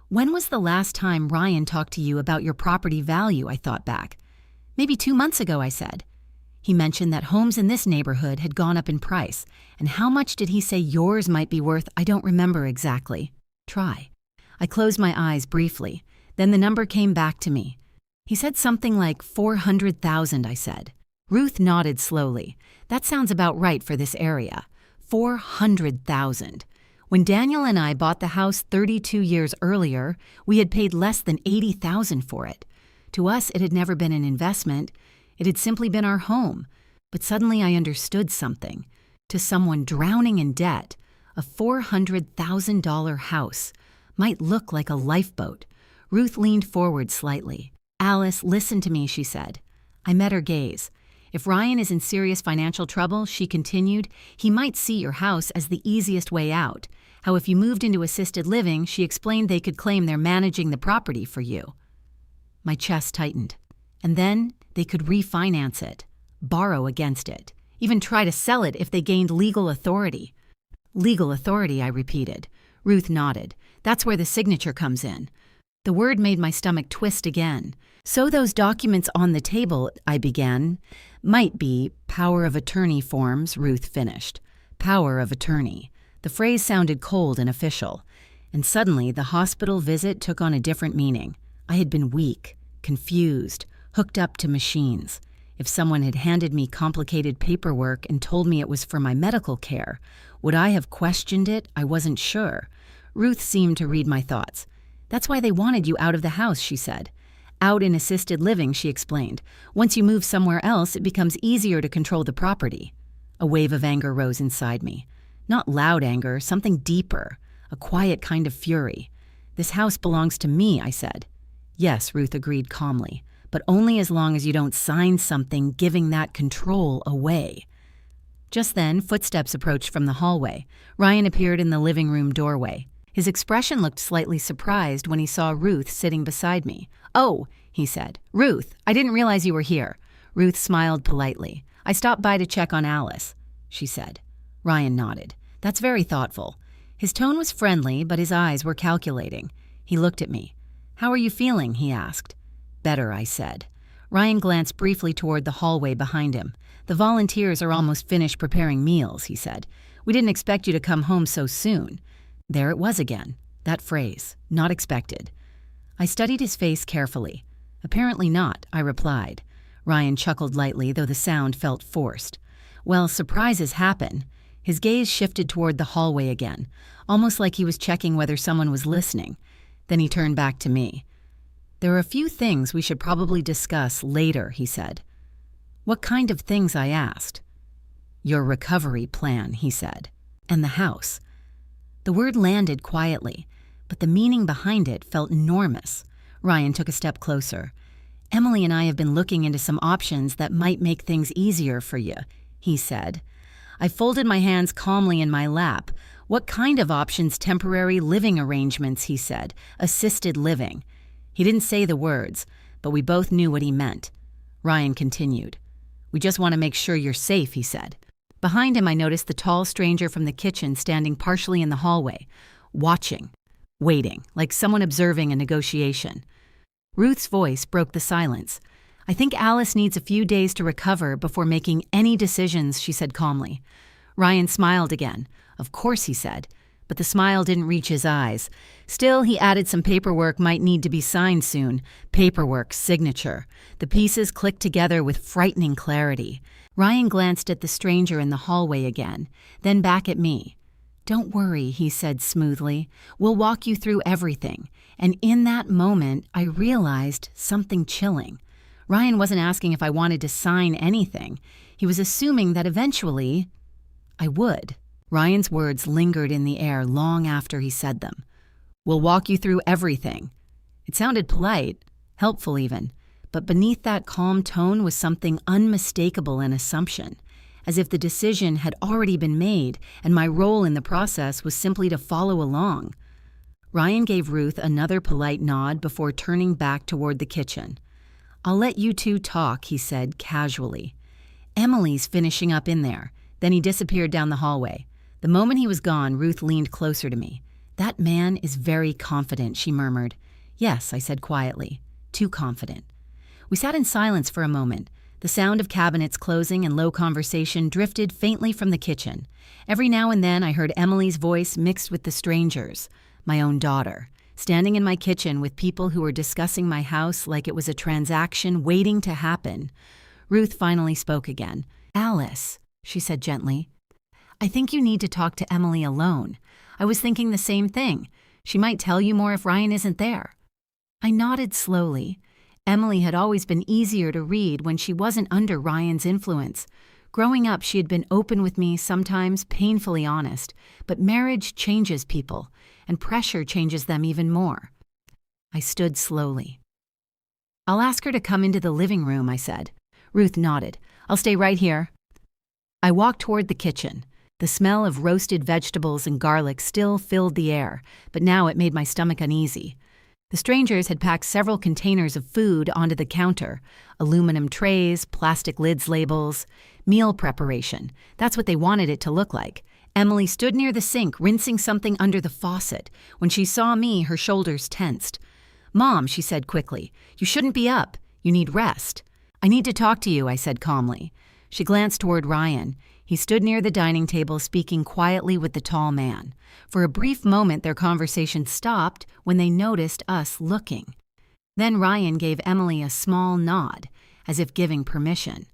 "When was the last time Ryan talked to you about your property value?" I thought back. "Maybe 2 months ago," I said. "He mentioned that homes in this neighborhood had gone up in price. And how much did he say yours might be worth? I don't remember exactly." "Try." I closed my eyes briefly. Then the number came back to me. "He said something like 400,000, I said. Ruth nodded slowly. "That sounds about right for this area. 400,000. When Daniel and I bought the house 32 years earlier, we had paid less than 80,000 for it. To us, it had never been an investment. It had simply been our home. But suddenly I understood something. To someone drowning in debt, a $400,000 house might look like a lifeboat." Ruth leaned forward slightly. "Alice, listen to me," she said. I met her gaze. "If Ryan is in serious financial trouble," she continued, "he might see your house as the easiest way out. How if you moved into assisted living," she explained, "they could claim they're managing the property for you." My chest tightened. "And then they could refinance it, borrow against it, even try to sell it if they gained legal authority." "Legal authority," I repeated. Ruth nodded. "That's where the signature comes in." The word made my stomach twist again. "So those documents on the table," I began. "Might be power of attorney forms," Ruth finished. "Power of attorney." The phrase sounded cold and official, and suddenly the hospital visit took on a different meaning. I had been weak, confused, hooked up to machines. If someone had handed me complicated paperwork and told me it was for my medical care, would I have questioned it? I wasn't sure. Ruth seemed to read my thoughts. "That's why they wanted you out of the house," she said. "Out in assisted living," she explained. "Once you move somewhere else, it becomes easier to control the property." A wave of anger rose inside me. Not loud anger, something deeper, a quiet kind of fury. "This house belongs to me," I said. "Yes," Ruth agreed calmly, "but only as long as you don't sign something giving that control away." Just then, footsteps approached from the hallway. Ryan appeared in the living room doorway. His expression looked slightly surprised when he saw Ruth sitting beside me. "Oh," he said. "Ruth, I didn't realize you were here." Ruth smiled politely. "I stopped by to check on Alice," she said. Ryan nodded. "That's very thoughtful." His tone was friendly, but his eyes were calculating. He looked at me. "How are you feeling?" he asked. "Better," I said. Ryan glanced briefly toward the hallway behind him. "The volunteers are almost finished preparing meals," he said. "We didn't expect you to come home so soon." There it was again, that phrase, "not expected." I studied his face carefully. "Apparently not," I replied. Ryan chuckled lightly, though the sound felt forced. "Well, surprises happen." His gaze shifted toward the hallway again, almost like he was checking whether someone was listening. Then he turned back to me. "There are a few things we should probably discuss later," he said. "What kind of things?" I asked. "Your recovery plan," he said. "And the house." The word landed quietly, but the meaning behind it felt enormous. Ryan took a step closer. "Emily and I have been looking into some options that might make things easier for you," he said. I folded my hands calmly in my lap. "What kind of options?" "Temporary living arrangements," he said. "Assisted living." He didn't say the words, but we both knew what he meant. Ryan continued. "We just want to make sure you're safe," he said. Behind him, I noticed the tall stranger from the kitchen standing partially in the hallway, watching, waiting, like someone observing a negotiation. Ruth's voice broke the silence. "I think Alice needs a few days to recover before making any decisions," she said calmly. Ryan smiled again. "Of course," he said, but the smile didn't reach his eyes. Still, he added some paperwork might need to be signed soon. Paperwork, signature. The pieces clicked together with frightening clarity. Ryan glanced at the stranger in the hallway again, then back at me. "Don't worry," he said smoothly. "We'll walk you through everything." And in that moment, I realized something chilling. Ryan wasn't asking if I wanted to sign anything. He was assuming that eventually I would. Ryan's words lingered in the air long after he said them. "We'll walk you through everything." It sounded polite, helpful even, but beneath that calm tone was something unmistakable, an assumption, as if the decision had already been made and my role in the process was simply to follow along. Ryan gave Ruth another polite nod before turning back toward the kitchen. "I'll let you two talk," he said casually. "Emily's finishing up in there." Then he disappeared down the hallway. The moment he was gone, Ruth leaned closer to me. "That man is very confident," she murmured. "Yes," I said quietly. "Too confident." We sat in silence for a moment. The sound of cabinets closing and low conversation drifted faintly from the kitchen. Every now and then I heard Emily's voice mixed with the stranger's, my own daughter, standing in my kitchen with people who were discussing my house like it was a transaction waiting to happen. Ruth finally spoke again. "Alice," she said gently, "I think you need to talk to Emily alone. I was thinking the same thing. She might tell you more if Ryan isn't there." I nodded slowly. Emily had always been easier to read when she wasn't under Ryan's influence. Growing up, she had been open with me, sometimes painfully honest, but marriage changes people, and pressure changes them even more. I stood slowly. "I'll ask her to come into the living room," I said. Ruth nodded. "I'll stay right here." I walked toward the kitchen. The smell of roasted vegetables and garlic still filled the air, but now it made my stomach uneasy. The strangers had packed several containers of food onto the counter. Aluminum trays, plastic lids labels, meal preparation. That's what they wanted it to look like. Emily stood near the sink, rinsing something under the faucet. When she saw me, her shoulders tensed. "Mom," she said quickly, "you shouldn't be up. You need rest." "I need to talk to you," I said calmly. She glanced toward Ryan. He stood near the dining table speaking quietly with the tall man. For a brief moment their conversation stopped when they noticed us looking. Then Ryan gave Emily a small nod, as if giving permission.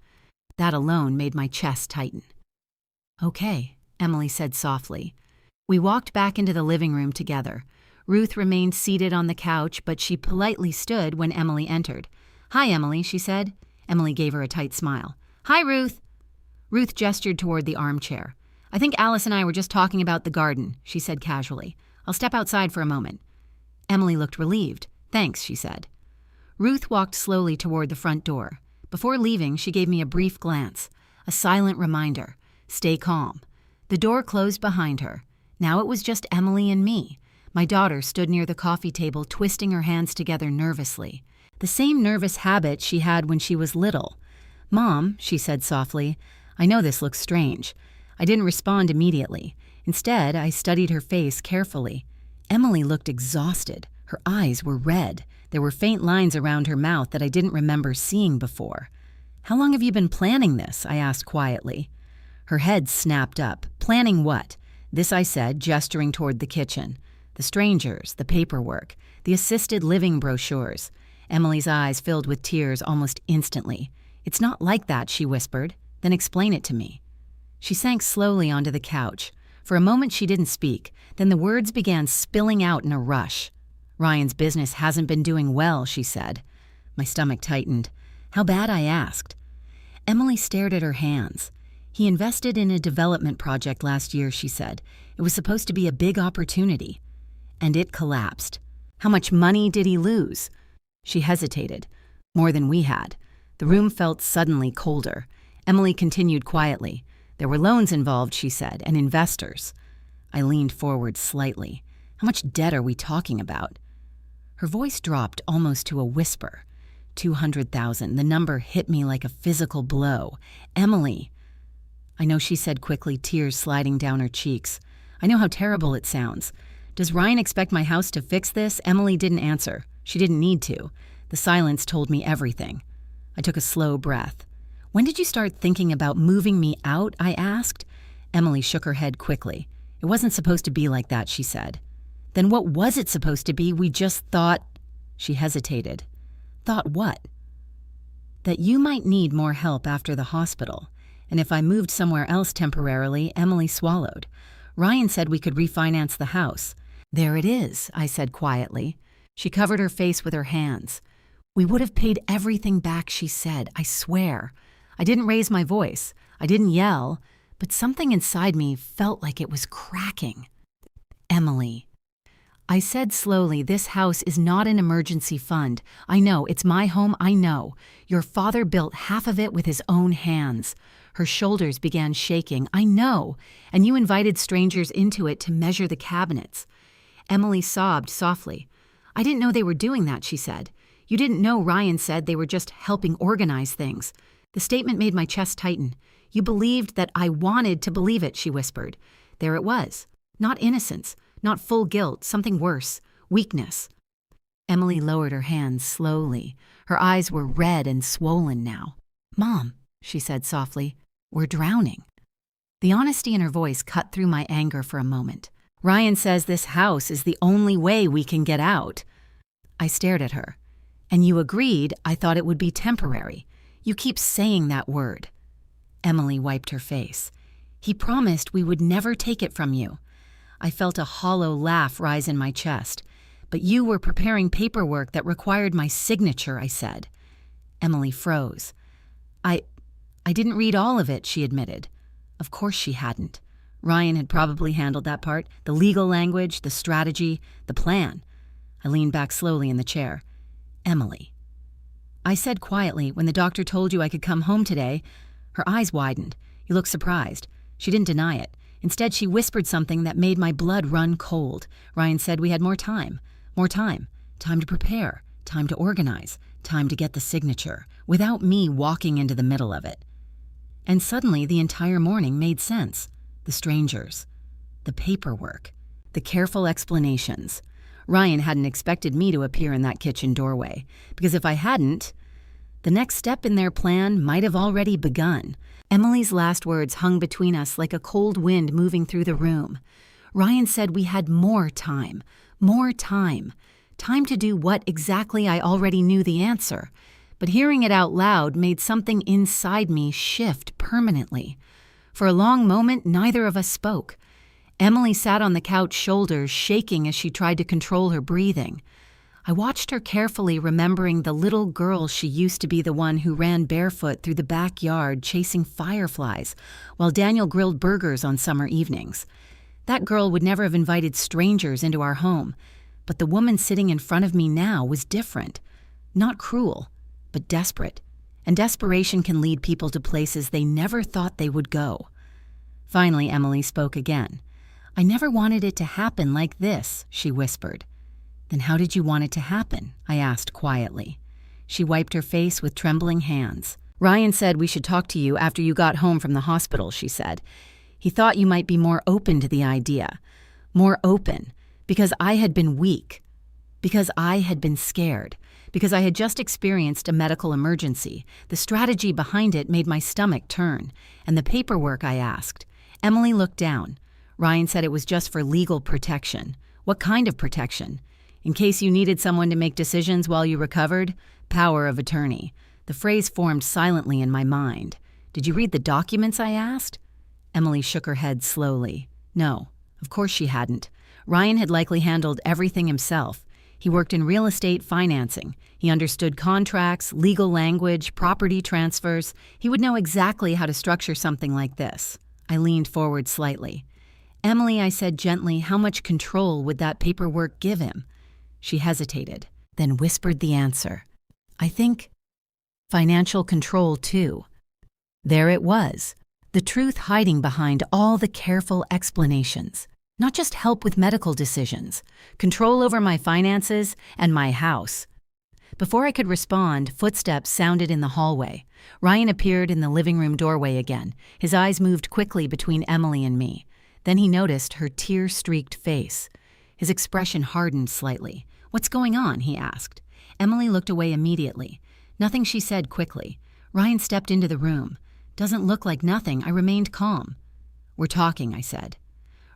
That alone made my chest tighten. "Okay," Emily said softly. We walked back into the living room together. Ruth remained seated on the couch, but she politely stood when Emily entered. "Hi, Emily," she said. Emily gave her a tight smile. "Hi, Ruth." Ruth gestured toward the armchair. "I think Alice and I were just talking about the garden," she said casually. "I'll step outside for a moment." Emily looked relieved. "Thanks," she said. Ruth walked slowly toward the front door. Before leaving, she gave me a brief glance, a silent reminder. Stay calm. The door closed behind her. Now it was just Emily and me. My daughter stood near the coffee table, twisting her hands together nervously. The same nervous habit she had when she was little. "Mom," she said softly, "I know this looks strange." I didn't respond immediately. Instead, I studied her face carefully. Emily looked exhausted. Her eyes were red. There were faint lines around her mouth that I didn't remember seeing before. "How long have you been planning this?" I asked quietly. Her head snapped up. "Planning what?" This I said, gesturing toward the kitchen. "The strangers, the paperwork, the assisted living brochures." Emily's eyes filled with tears almost instantly. "It's not like that," she whispered. "Then explain it to me." She sank slowly onto the couch. For a moment she didn't speak. Then the words began spilling out in a rush. "Ryan's business hasn't been doing well," she said. My stomach tightened. "How bad?" I asked. Emily stared at her hands. "He invested in a development project last year," she said. "It was supposed to be a big opportunity. And it collapsed." "How much money did he lose?" She hesitated. "More than we had." The room felt suddenly colder. Emily continued quietly. "There were loans involved," she said, "and investors." I leaned forward slightly. "How much debt are we talking about?" Her voice dropped almost to a whisper. 200,000. The number hit me like a physical blow. "Emily." "I know," she said quickly, tears sliding down her cheeks. "I know how terrible it sounds. Does Ryan expect my house to fix this?" Emily didn't answer. She didn't need to. The silence told me everything. I took a slow breath. "When did you start thinking about moving me out?" I asked. Emily shook her head quickly. "It wasn't supposed to be like that," she said. "Then what was it supposed to be? We just thought—" She hesitated. "Thought what?" "That you might need more help after the hospital. And if I moved somewhere else temporarily," Emily swallowed. "Ryan said we could refinance the house." "There it is," I said quietly. She covered her face with her hands. "We would have paid everything back," she said. "I swear." I didn't raise my voice. I didn't yell, but something inside me felt like it was cracking. "Emily." I said slowly, "This house is not an emergency fund. I know, it's my home, I know. Your father built half of it with his own hands." Her shoulders began shaking. "I know. And you invited strangers into it to measure the cabinets." Emily sobbed softly. "I didn't know they were doing that," she said. "You didn't know Ryan said they were just helping organize things." The statement made my chest tighten. "You believed that I wanted to believe it," she whispered. There it was. Not innocence, not full guilt, something worse, weakness. Emily lowered her hands slowly. Her eyes were red and swollen now. "Mom," she said softly, "we're drowning." The honesty in her voice cut through my anger for a moment. "Ryan says this house is the only way we can get out." I stared at her. "And you agreed I thought it would be temporary. You keep saying that word." Emily wiped her face. "He promised we would never take it from you." I felt a hollow laugh rise in my chest. "But you were preparing paperwork that required my signature," I said. Emily froze. I didn't read all of it," she admitted. Of course she hadn't. Ryan had probably handled that part, the legal language, the strategy, the plan. I leaned back slowly in the chair. "Emily." I said quietly, "When the doctor told you I could come home today—" Her eyes widened. You looked surprised. She didn't deny it. Instead, she whispered something that made my blood run cold. Ryan said we had more time. More time. Time to prepare. Time to organize. Time to get the signature. Without me walking into the middle of it. And suddenly, the entire morning made sense. The strangers. The paperwork. The careful explanations. Ryan hadn't expected me to appear in that kitchen doorway. Because if I hadn't, The next step in their plan might have already begun. Emily's last words hung between us like a cold wind moving through the room. Ryan said we had more time. More time. Time to do what exactly I already knew the answer. But hearing it out loud made something inside me shift permanently. For a long moment, neither of us spoke. Emily sat on the couch, shoulders shaking as she tried to control her breathing. I watched her carefully, remembering the little girl she used to be, the one who ran barefoot through the backyard chasing fireflies while Daniel grilled burgers on summer evenings. That girl would never have invited strangers into our home, but the woman sitting in front of me now was different. Not cruel, but desperate. And desperation can lead people to places they never thought they would go. Finally, Emily spoke again. "I never wanted it to happen like this," she whispered. "Then how did you want it to happen?" I asked quietly. She wiped her face with trembling hands. "Ryan said we should talk to you after you got home from the hospital," she said. "He thought you might be more open to the idea. More open. Because I had been weak. Because I had been scared. Because I had just experienced a medical emergency. The strategy behind it made my stomach turn. And the paperwork I asked." Emily looked down. "Ryan said it was just for legal protection." "What kind of protection?" "In case you needed someone to make decisions while you recovered. Power of attorney." The phrase formed silently in my mind. "Did you read the documents?" I asked. Emily shook her head slowly. No, of course she hadn't. Ryan had likely handled everything himself. He worked in real estate financing. He understood contracts, legal language, property transfers. He would know exactly how to structure something like this. I leaned forward slightly. "Emily," I said gently, "how much control would that paperwork give him?" She hesitated, then whispered the answer. "I think financial control, too." There it was, the truth hiding behind all the careful explanations. Not just help with medical decisions, control over my finances and my house. Before I could respond, footsteps sounded in the hallway. Ryan appeared in the living room doorway again. His eyes moved quickly between Emily and me. Then he noticed her tear-streaked face. His expression hardened slightly. "What's going on?" he asked. Emily looked away immediately. Nothing, she said quickly. Ryan stepped into the room. "Doesn't look like nothing." I remained calm. "We're talking," I said.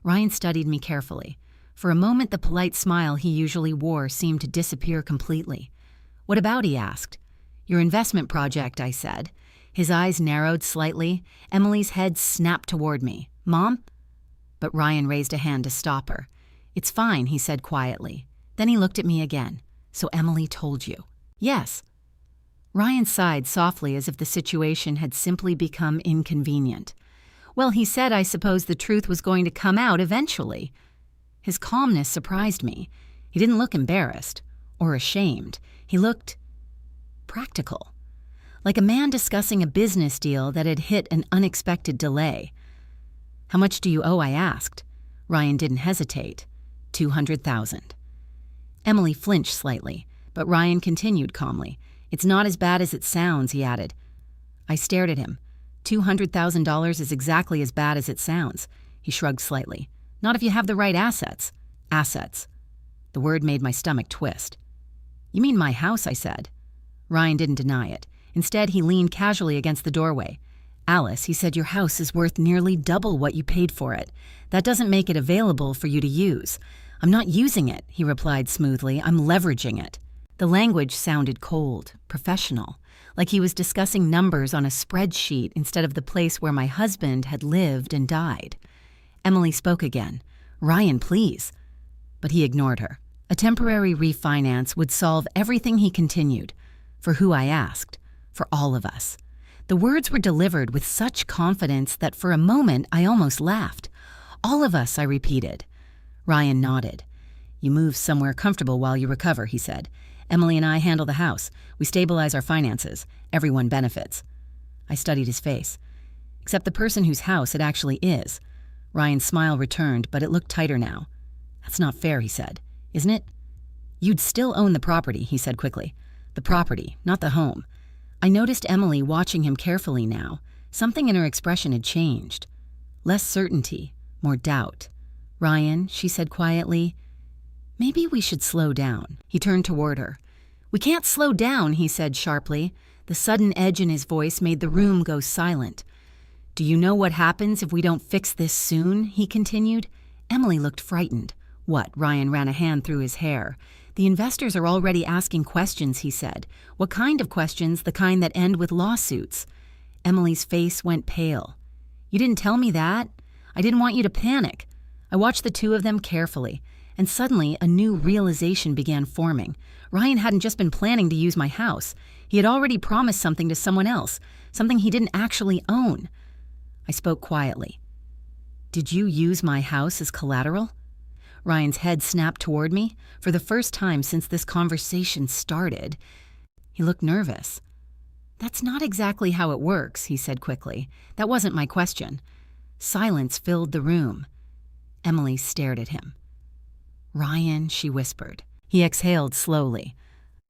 Ryan studied me carefully. For a moment, the polite smile he usually wore seemed to disappear completely. "What about?" he asked. "Your investment project," I said. His eyes narrowed slightly. Emily's head snapped toward me. "Mom?" But Ryan raised a hand to stop her. "It's fine," he said quietly. Then he looked at me again. "So Emily told you?" "Yes." Ryan sighed softly as if the situation had simply become inconvenient. "Well, he said I suppose the truth was going to come out eventually." His calmness surprised me. He didn't look embarrassed or ashamed. He looked practical, like a man discussing a business deal that had hit an unexpected delay. "How much do you owe?" I asked. Ryan didn't hesitate. $200,000. Emily flinched slightly, but Ryan continued calmly. "It's not as bad as it sounds," he added. I stared at him. $200,000 is exactly as bad as it sounds. He shrugged slightly. "Not if you have the right assets." "Assets." The word made my stomach twist. "You mean my house?" I said. Ryan didn't deny it. Instead, he leaned casually against the doorway. "Alice," he said, "your house is worth nearly double what you paid for it. That doesn't make it available for you to use." "I'm not using it," he replied smoothly. "I'm leveraging it." The language sounded cold, professional, like he was discussing numbers on a spreadsheet instead of the place where my husband had lived and died. Emily spoke again. "Ryan, please." But he ignored her. A temporary refinance would solve everything, he continued. For who, I asked. For all of us. The words were delivered with such confidence that for a moment I almost laughed. "All of us," I repeated. Ryan nodded. "You move somewhere comfortable while you recover," he said. "Emily and I handle the house. We stabilize our finances. Everyone benefits." I studied his face. "Except the person whose house it actually is." Ryan's smile returned, but it looked tighter now. "That's not fair," he said. "Isn't it?" "You'd still own the property," he said quickly. "The property, not the home." I noticed Emily watching him carefully now. Something in her expression had changed. Less certainty, more doubt. "Ryan," she said quietly, "maybe we should slow down." He turned toward her. "We can't slow down," he said sharply. The sudden edge in his voice made the room go silent. "Do you know what happens if we don't fix this soon?" he continued. Emily looked frightened. "What?" Ryan ran a hand through his hair. "The investors are already asking questions," he said. "What kind of questions? The kind that end with lawsuits." Emily's face went pale. "You didn't tell me that. I didn't want you to panic." I watched the two of them carefully, and suddenly a new realization began forming. Ryan hadn't just been planning to use my house. He had already promised something to someone else, something he didn't actually own. I spoke quietly. "Did you use my house as collateral?" Ryan's head snapped toward me. For the first time since this conversation started, he looked nervous. "That's not exactly how it works," he said quickly. "That wasn't my question." Silence filled the room. Emily stared at him. "Ryan," she whispered. He exhaled slowly.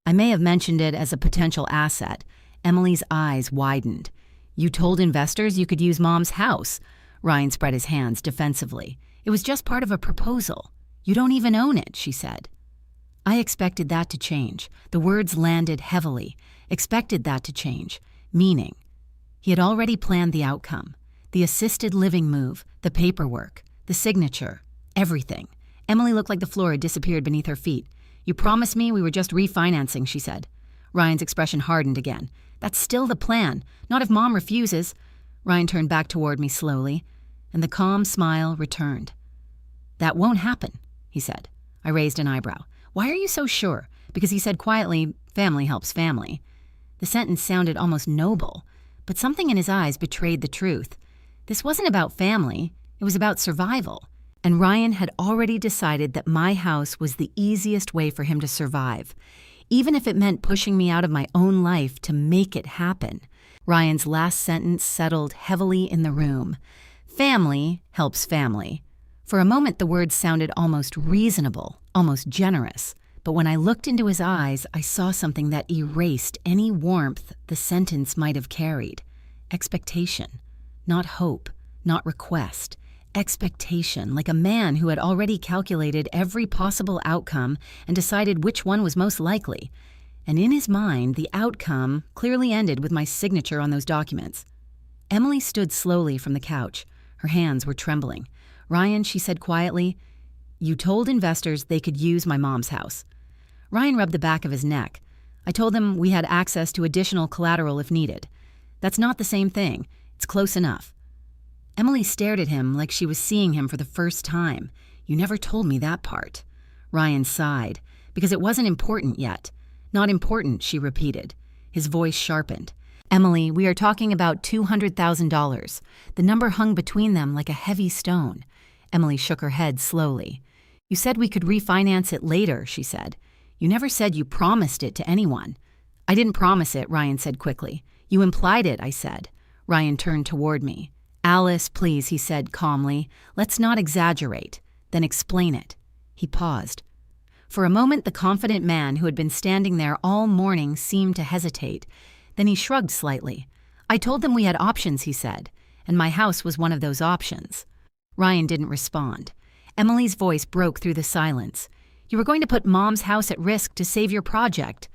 "I may have mentioned it as a potential asset." Emily's eyes widened. "You told investors you could use Mom's house." Ryan spread his hands defensively. "It was just part of a proposal. You don't even own it," she said. I expected that to change. The words landed heavily. Expected that to change. Meaning. He had already planned the outcome. The assisted living move, the paperwork, the signature, everything. Emily looked like the floor had disappeared beneath her feet. "You promised me we were just refinancing," she said. Ryan's expression hardened again. "That's still the plan. Not if Mom refuses." Ryan turned back toward me slowly, and the calm smile returned. "That won't happen," he said. I raised an eyebrow. "Why are you so sure?" Because he said quietly, "Family helps family." The sentence sounded almost noble, but something in his eyes betrayed the truth. This wasn't about family. It was about survival. And Ryan had already decided that my house was the easiest way for him to survive, even if it meant pushing me out of my own life to make it happen. Ryan's last sentence settled heavily in the room. Family helps family. For a moment, the words sounded almost reasonable, almost generous. But when I looked into his eyes, I saw something that erased any warmth the sentence might have carried. Expectation. Not hope, not request. Expectation, like a man who had already calculated every possible outcome and decided which one was most likely. And in his mind, the outcome clearly ended with my signature on those documents. Emily stood slowly from the couch. Her hands were trembling. "Ryan," she said quietly, "you told investors they could use my mom's house." Ryan rubbed the back of his neck. "I told them we had access to additional collateral if needed." "That's not the same thing. It's close enough." Emily stared at him like she was seeing him for the first time. "You never told me that part." Ryan sighed. "Because it wasn't important yet." "Not important," she repeated. His voice sharpened. "Emily, we are talking about $200,000. The number hung between them like a heavy stone." Emily shook her head slowly. "You said we could refinance it later," she said. "You never said you promised it to anyone." "I didn't promise it," Ryan said quickly. "You implied it," I said. Ryan turned toward me. "Alice, please," he said calmly. "Let's not exaggerate. Then explain it." He paused. For a moment, the confident man who had been standing there all morning seemed to hesitate. Then he shrugged slightly. "I told them we had options," he said, "and my house was one of those options." Ryan didn't respond. Emily's voice broke through the silence. "You were going to put Mom's house at risk to save your project."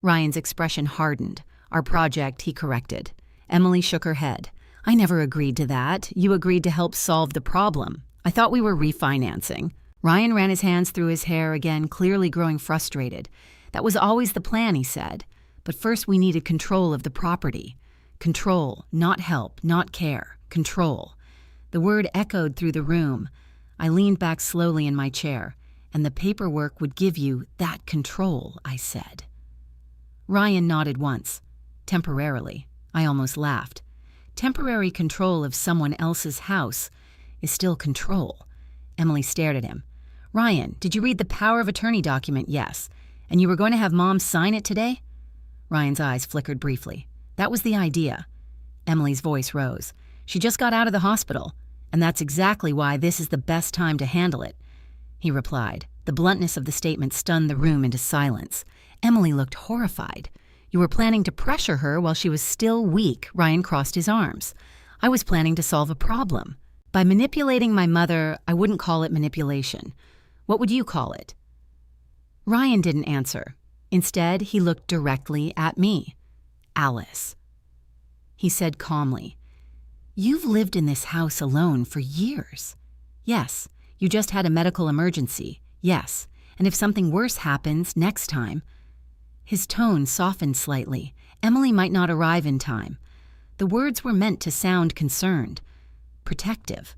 Ryan's expression hardened. "Our project," he corrected. Emily shook her head. "I never agreed to that. You agreed to help solve the problem. I thought we were refinancing." Ryan ran his hands through his hair again, clearly growing frustrated. "That was always the plan," he said. "But first we needed control of the property. Control, not help, not care. Control." The word echoed through the room. I leaned back slowly in my chair. "And the paperwork would give you that control," I said. Ryan nodded once. Temporarily. I almost laughed. Temporary control of someone else's house is still control. Emily stared at him. "Ryan, did you read the power of attorney document?" "Yes." "And you were going to have Mom sign it today?" Ryan's eyes flickered briefly. "That was the idea." Emily's voice rose. "She just got out of the hospital, and that's exactly why this is the best time to handle it." He replied. The bluntness of the statement stunned the room into silence. Emily looked horrified. "You were planning to pressure her while she was still weak." Ryan crossed his arms. "I was planning to solve a problem. By manipulating my mother, I wouldn't call it manipulation. What would you call it?" Ryan didn't answer. Instead, he looked directly at me. Alice. He said calmly, "You've lived in this house alone for years." "Yes. You just had a medical emergency." "Yes. And if something worse happens next time." His tone softened slightly. Emily might not arrive in time. The words were meant to sound concerned, protective.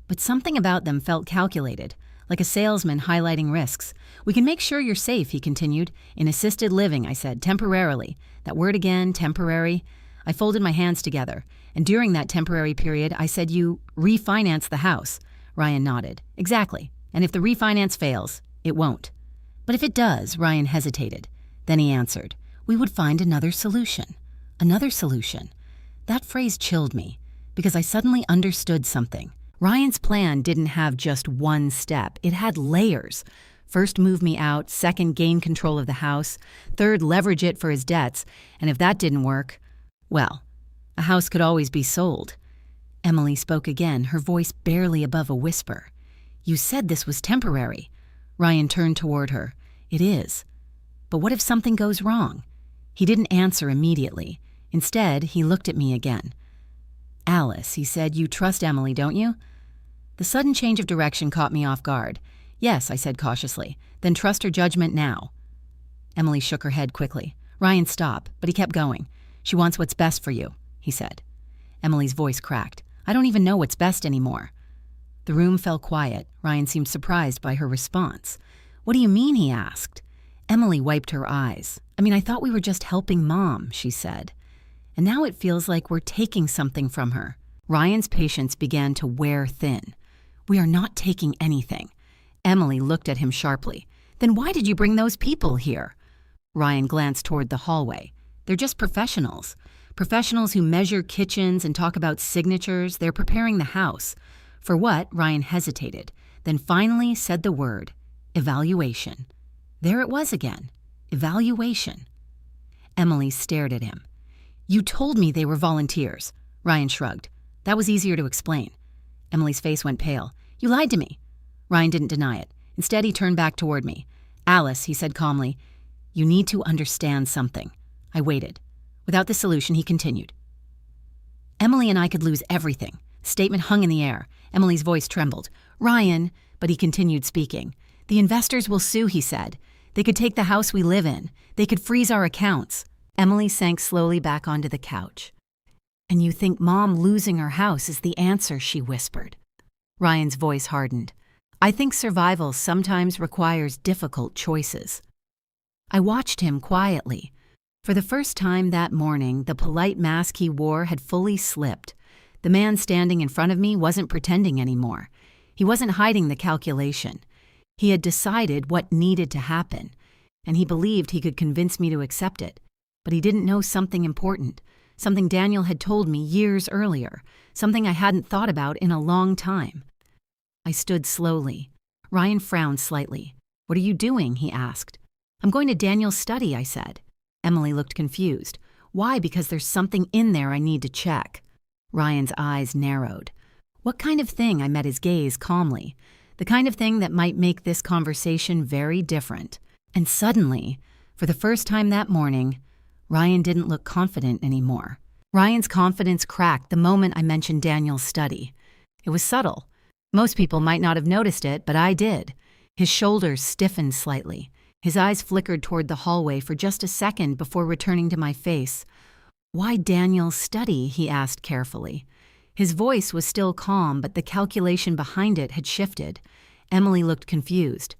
But something about them felt calculated, like a salesman highlighting risks. "We can make sure you're safe," he continued. "In assisted living," I said, "temporarily." That word again, temporary. I folded my hands together. "And during that temporary period, I said you refinance the house." Ryan nodded. "Exactly. And if the refinance fails, it won't." "But if it does," Ryan hesitated. Then he answered, "We would find another solution." Another solution. That phrase chilled me, because I suddenly understood something. Ryan's plan didn't have just one step. It had layers. First, move me out. Second, gain control of the house. Third, leverage it for his debts. And if that didn't work, well, a house could always be sold. Emily spoke again, her voice barely above a whisper. "You said this was temporary." Ryan turned toward her. "It is. But what if something goes wrong?" He didn't answer immediately. Instead, he looked at me again. "Alice," he said, "you trust Emily, don't you?" The sudden change of direction caught me off guard. "Yes," I said cautiously. "Then trust her judgment now." Emily shook her head quickly. "Ryan, stop." But he kept going. "She wants what's best for you," he said. Emily's voice cracked. "I don't even know what's best anymore." The room fell quiet. Ryan seemed surprised by her response. "What do you mean?" he asked. Emily wiped her eyes. I thought we were just helping Mom," she said. "And now it feels like we're taking something from her." Ryan's patience began to wear thin. "We are not taking anything." Emily looked at him sharply. "Then why did you bring those people here?" Ryan glanced toward the hallway. "They're just professionals. Professionals who measure kitchens and talk about signatures. They're preparing the house." "For what?" Ryan hesitated, then finally said the word, "evaluation." There it was again. Evaluation. Emily stared at him. "You told me they were volunteers." Ryan shrugged. "That was easier to explain." Emily's face went pale. "You lied to me." Ryan didn't deny it. Instead, he turned back toward me. "Alice," he said calmly, "you need to understand something." I waited. Without the solution, he continued. "Emily and I could lose everything." The statement hung in the air. Emily's voice trembled. "Ryan," but he continued speaking. "The investors will sue," he said. "They could take the house we live in. They could freeze our accounts." Emily sank slowly back onto the couch. "And you think Mom losing her house is the answer," she whispered. Ryan's voice hardened. "I think survival sometimes requires difficult choices." I watched him quietly. For the first time that morning, the polite mask he wore had fully slipped. The man standing in front of me wasn't pretending anymore. He wasn't hiding the calculation. He had decided what needed to happen, and he believed he could convince me to accept it. But he didn't know something important, something Daniel had told me years earlier, something I hadn't thought about in a long time. I stood slowly. Ryan frowned slightly. "What are you doing?" he asked. "I'm going to Daniel's study," I said. Emily looked confused. "Why?" "Because there's something in there I need to check." Ryan's eyes narrowed. "What kind of thing?" I met his gaze calmly. "The kind of thing that might make this conversation very different." And suddenly, for the first time that morning, Ryan didn't look confident anymore. Ryan's confidence cracked the moment I mentioned Daniel's study. It was subtle. Most people might not have noticed it, but I did. His shoulders stiffened slightly. His eyes flickered toward the hallway for just a second before returning to my face. "Why Daniel's study?" he asked carefully. His voice was still calm, but the calculation behind it had shifted. Emily looked confused.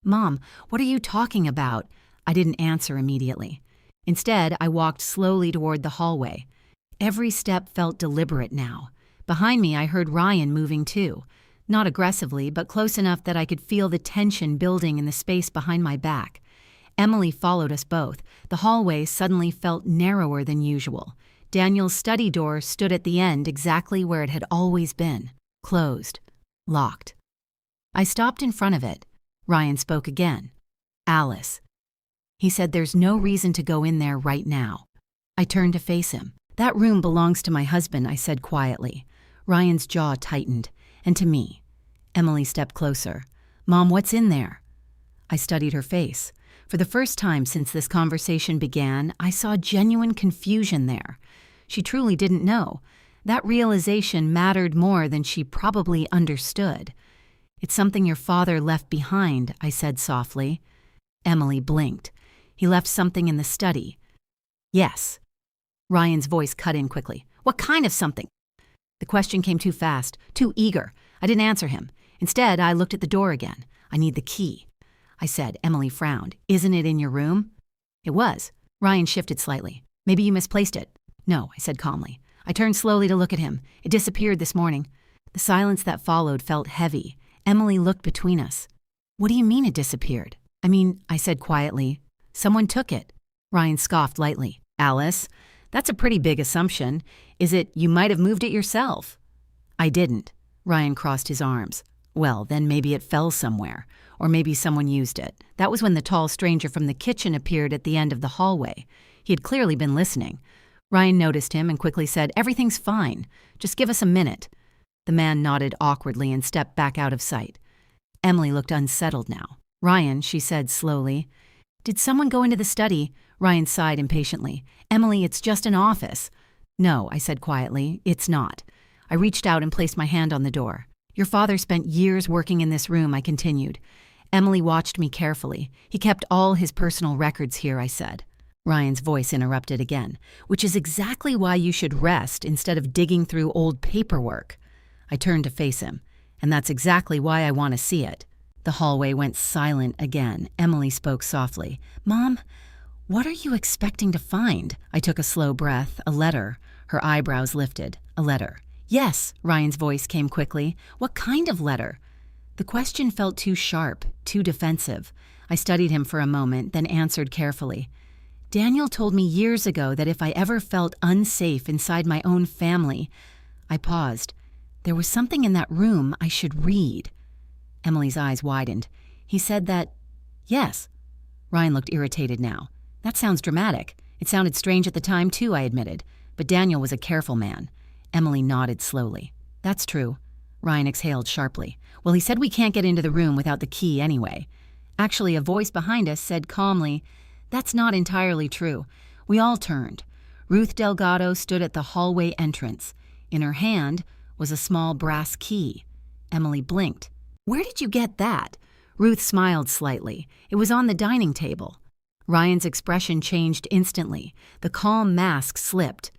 "Mom, what are you talking about?" I didn't answer immediately. Instead, I walked slowly toward the hallway. Every step felt deliberate now. Behind me, I heard Ryan moving too. Not aggressively, but close enough that I could feel the tension building in the space behind my back. Emily followed us both. The hallway suddenly felt narrower than usual. Daniel's study door stood at the end exactly where it had always been. Closed. Locked. I stopped in front of it. Ryan spoke again. "Alice." He said, "There's no reason to go in there right now." I turned to face him. "That room belongs to my husband," I said quietly. Ryan's jaw tightened. "And to me." Emily stepped closer. "Mom, what's in there?" I studied her face. For the first time since this conversation began, I saw genuine confusion there. She truly didn't know. That realization mattered more than she probably understood. "It's something your father left behind," I said softly. Emily blinked. "He left something in the study." "Yes." Ryan's voice cut in quickly. "What kind of something?" The question came too fast, too eager. I didn't answer him. Instead, I looked at the door again. "I need the key," I said. Emily frowned. "Isn't it in your room?" It was. Ryan shifted slightly. "Maybe you misplaced it." "No," I said calmly. I turned slowly to look at him. "It disappeared this morning." The silence that followed felt heavy. Emily looked between us. "What do you mean it disappeared?" I said quietly. "Someone took it." Ryan scoffed lightly. "Alice, that's a pretty big assumption. Is it you might have moved it yourself?" "I didn't." Ryan crossed his arms. "Well, then maybe it fell somewhere. Or maybe someone used it." That was when the tall stranger from the kitchen appeared at the end of the hallway. He had clearly been listening. Ryan noticed him and quickly said, "Everything's fine. Just give us a minute." The man nodded awkwardly and stepped back out of sight. Emily looked unsettled now. "Ryan," she said slowly. "Did someone go into the study?" Ryan sighed impatiently. "Emily, it's just an office." "No," I said quietly, "it's not." I reached out and placed my hand on the door. "Your father spent years working in this room," I continued. Emily watched me carefully. "He kept all his personal records here," I said. Ryan's voice interrupted again. "Which is exactly why you should rest instead of digging through old paperwork." I turned to face him. "And that's exactly why I want to see it." The hallway went silent again. Emily spoke softly. "Mom, what are you expecting to find?" I took a slow breath. "A letter." Her eyebrows lifted. "A letter." "Yes," Ryan's voice came quickly. "What kind of letter?" The question felt too sharp, too defensive. I studied him for a moment, then answered carefully. "Daniel told me years ago that if I ever felt unsafe inside my own family—" I paused. "There was something in that room I should read." Emily's eyes widened. "He said that—" "Yes." Ryan looked irritated now. "That sounds dramatic. It sounded strange at the time, too," I admitted. "But Daniel was a careful man." Emily nodded slowly. "That's true." Ryan exhaled sharply. "Well, he said we can't get into the room without the key anyway." Actually, a voice behind us said calmly, "That's not entirely true." We all turned. Ruth Delgado stood at the hallway entrance. In her hand was a small brass key. Emily blinked. "Where did you get that?" Ruth smiled slightly. "It was on the dining table." Ryan's expression changed instantly. The calm mask slipped.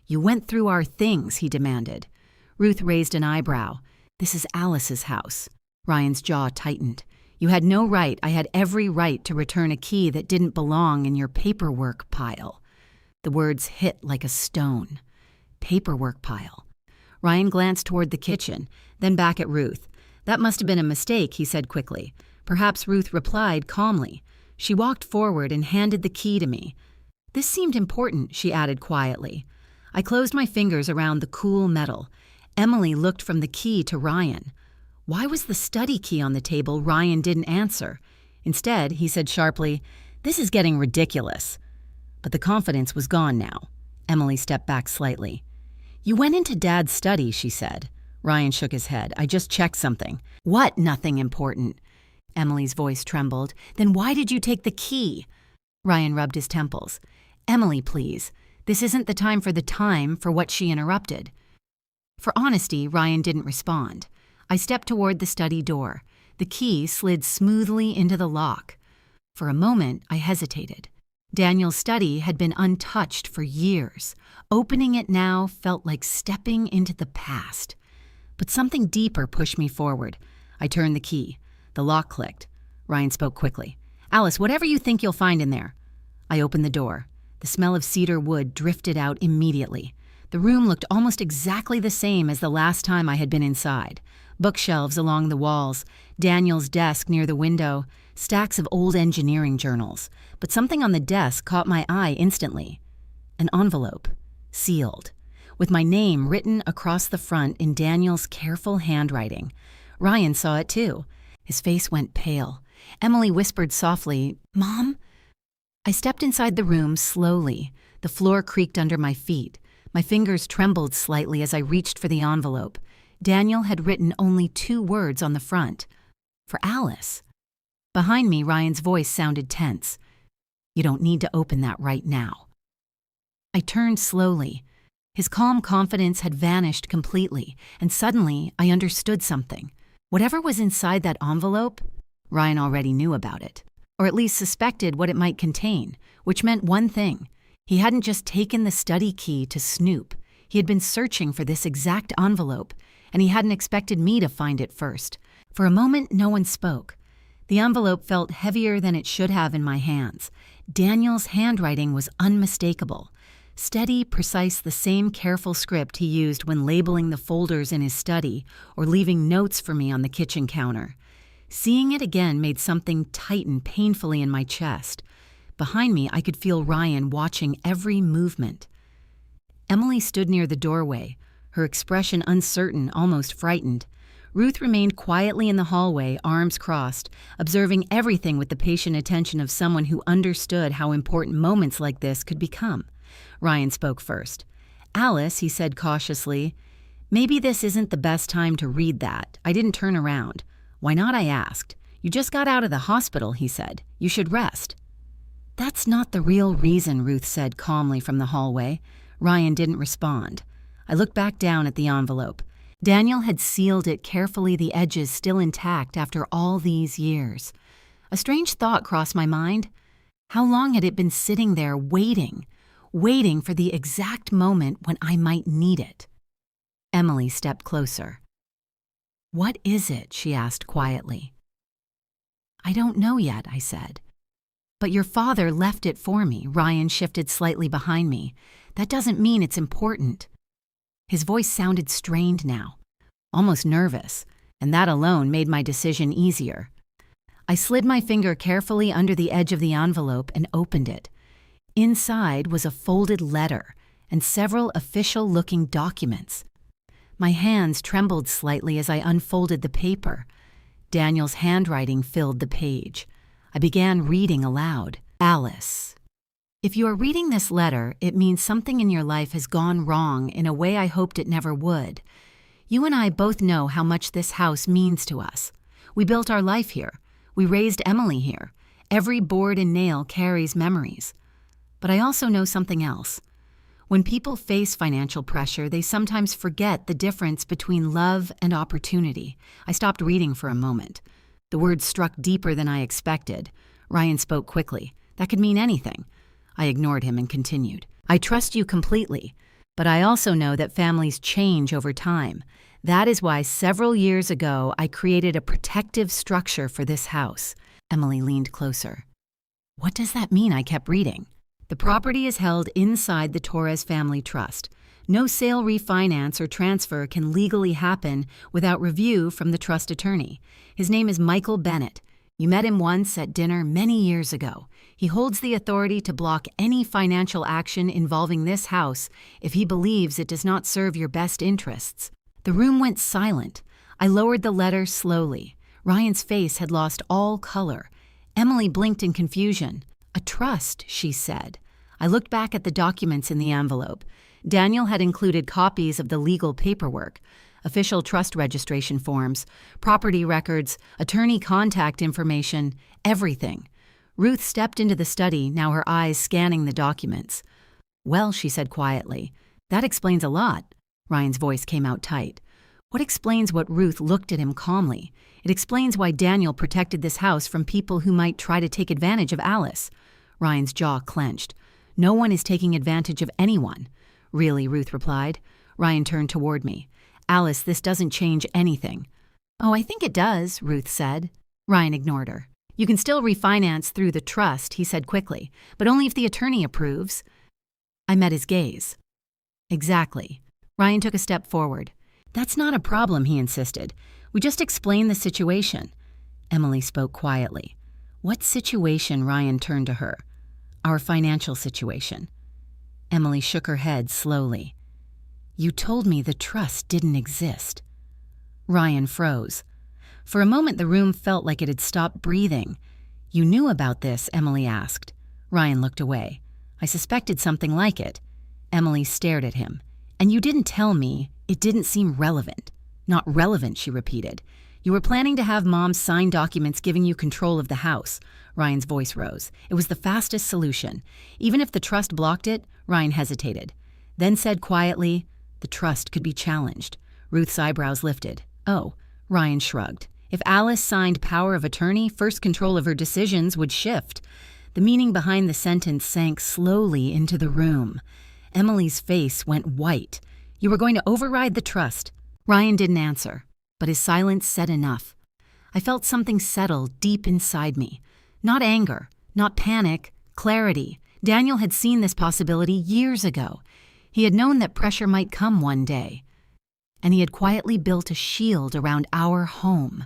"You went through our things," he demanded. Ruth raised an eyebrow. "This is Alice's house." Ryan's jaw tightened. "You had no right. I had every right to return a key that didn't belong in your paperwork pile." The words hit like a stone. Paperwork pile. Ryan glanced toward the kitchen, then back at Ruth. "That must have been a mistake," he said quickly. Perhaps Ruth replied calmly. She walked forward and handed the key to me. "This seemed important," she added quietly. I closed my fingers around the cool metal. Emily looked from the key to Ryan. Why was the study key on the table? Ryan didn't answer. Instead, he said sharply, "This is getting ridiculous." But the confidence was gone now. Emily stepped back slightly. "You went into Dad's study," she said. Ryan shook his head. "I just checked something." "What? Nothing important." Emily's voice trembled. "Then why did you take the key?" Ryan rubbed his temples. "Emily, please. This isn't the time for what she interrupted." For honesty, Ryan didn't respond. I stepped toward the study door. The key slid smoothly into the lock. For a moment, I hesitated. Daniel's study had been untouched for years. Opening it now felt like stepping into the past. But something deeper pushed me forward. I turned the key. The lock clicked. Ryan spoke quickly. "Alice, whatever you think you'll find in there." I opened the door. The smell of cedar wood drifted out immediately. The room looked almost exactly the same as the last time I had been inside. Bookshelves along the walls, Daniel's desk near the window, stacks of old engineering journals. But something on the desk caught my eye instantly. An envelope, sealed, with my name written across the front in Daniel's careful handwriting. Ryan saw it too. His face went pale. Emily whispered softly, "Mom?" I stepped inside the room slowly. The floor creaked under my feet. My fingers trembled slightly as I reached for the envelope. Daniel had written only 2 words on the front. For Alice. Behind me, Ryan's voice sounded tense. You don't need to open that right now." I turned slowly. His calm confidence had vanished completely, and suddenly I understood something. Whatever was inside that envelope, Ryan already knew about it, or at least suspected what it might contain, which meant one thing. He hadn't just taken the study key to snoop. He had been searching for this exact envelope, and he hadn't expected me to find it first. For a moment, no one spoke. The envelope felt heavier than it should have in my hands. Daniel's handwriting was unmistakable. Steady, precise, the same careful script he used when labeling the folders in his study or leaving notes for me on the kitchen counter. Seeing it again made something tighten painfully in my chest. Behind me, I could feel Ryan watching every movement. Emily stood near the doorway, her expression uncertain, almost frightened. Ruth remained quietly in the hallway, arms crossed, observing everything with the patient attention of someone who understood how important moments like this could become. Ryan spoke first. "Alice," he said cautiously, "maybe this isn't the best time to read that. I didn't turn around." "Why not?" I asked. "You just got out of the hospital," he said. "You should rest." "That's not the real reason," Ruth said calmly from the hallway. Ryan didn't respond. I looked back down at the envelope. Daniel had sealed it carefully, the edges still intact after all these years. A strange thought crossed my mind. How long had it been sitting there waiting for the exact moment when I might need it? Emily stepped closer. "What is it?" she asked quietly. "I don't know yet," I said. "But your father left it for me." Ryan shifted slightly behind me. "That doesn't mean it's important." His voice sounded strained now, almost nervous, and that alone made my decision easier. I slid my finger carefully under the edge of the envelope and opened it. Inside was a folded letter and several official-looking documents. My hands trembled slightly as I unfolded the paper. Daniel's handwriting filled the page. I began reading aloud. "Alice, if you are reading this letter, it means something in your life has gone wrong in a way I hoped it never would. You and I both know how much this house means to us. We built our life here. We raised Emily here. Every board and nail carries memories. But I also know something else. When people face financial pressure, they sometimes forget the difference between love and opportunity." I stopped reading for a moment. The words struck deeper than I expected. Ryan spoke quickly. That could mean anything. I ignored him and continued. "I trust you completely, but I also know that families change over time. That is why several years ago I created a protective structure for this house." Emily leaned closer. "What does that mean?" I kept reading. "The property is held inside the Torres family trust. No sale, refinance, or transfer can legally happen without review from the trust attorney. His name is Michael Bennett. You met him once at dinner many years ago. He holds the authority to block any financial action involving this house if he believes it does not serve your best interests." The room went silent. I lowered the letter slowly. Ryan's face had lost all color. Emily blinked in confusion. "A trust," she said. I looked back at the documents in the envelope. Daniel had included copies of the legal paperwork, official trust registration forms, property records, attorney contact information, everything. Ruth stepped into the study, now her eyes scanning the documents. "Well," she said quietly, "that explains a lot." Ryan's voice came out tight. "What explains what?" Ruth looked at him calmly. "It explains why Daniel protected this house from people who might try to take advantage of Alice." Ryan's jaw clenched. "No one is taking advantage of anyone." "Really?" Ruth replied. Ryan turned toward me. "Alice, this doesn't change anything." "Oh, I think it does," Ruth said. Ryan ignored her. "You can still refinance through the trust," he said quickly, "but only if the attorney approves." I met his gaze. "Exactly." Ryan took a step forward. "That's not a problem," he insisted. "We just explain the situation." Emily spoke quietly. "What situation?" Ryan turned to her. "Our financial situation." Emily shook her head slowly. "You told me the trust didn't exist." Ryan froze. For a moment the room felt like it had stopped breathing. "You knew about this?" Emily asked. Ryan looked away. I suspected something like it. Emily stared at him. "And you didn't tell me. It didn't seem relevant." "Not relevant," she repeated. "You were planning to have Mom sign documents giving you control of the house." Ryan's voice rose. It was the fastest solution. Even if the trust blocked it, Ryan hesitated. Then said quietly, "The trust could be challenged." Ruth's eyebrows lifted. "Oh," Ryan shrugged. If Alice signed power of attorney, first control of her decisions would shift. The meaning behind the sentence sank slowly into the room. Emily's face went white. "You were going to override the trust." Ryan didn't answer, but his silence said enough. I felt something settle deep inside me. Not anger, not panic, clarity. Daniel had seen this possibility years ago. He had known that pressure might come one day. And he had quietly built a shield around our home.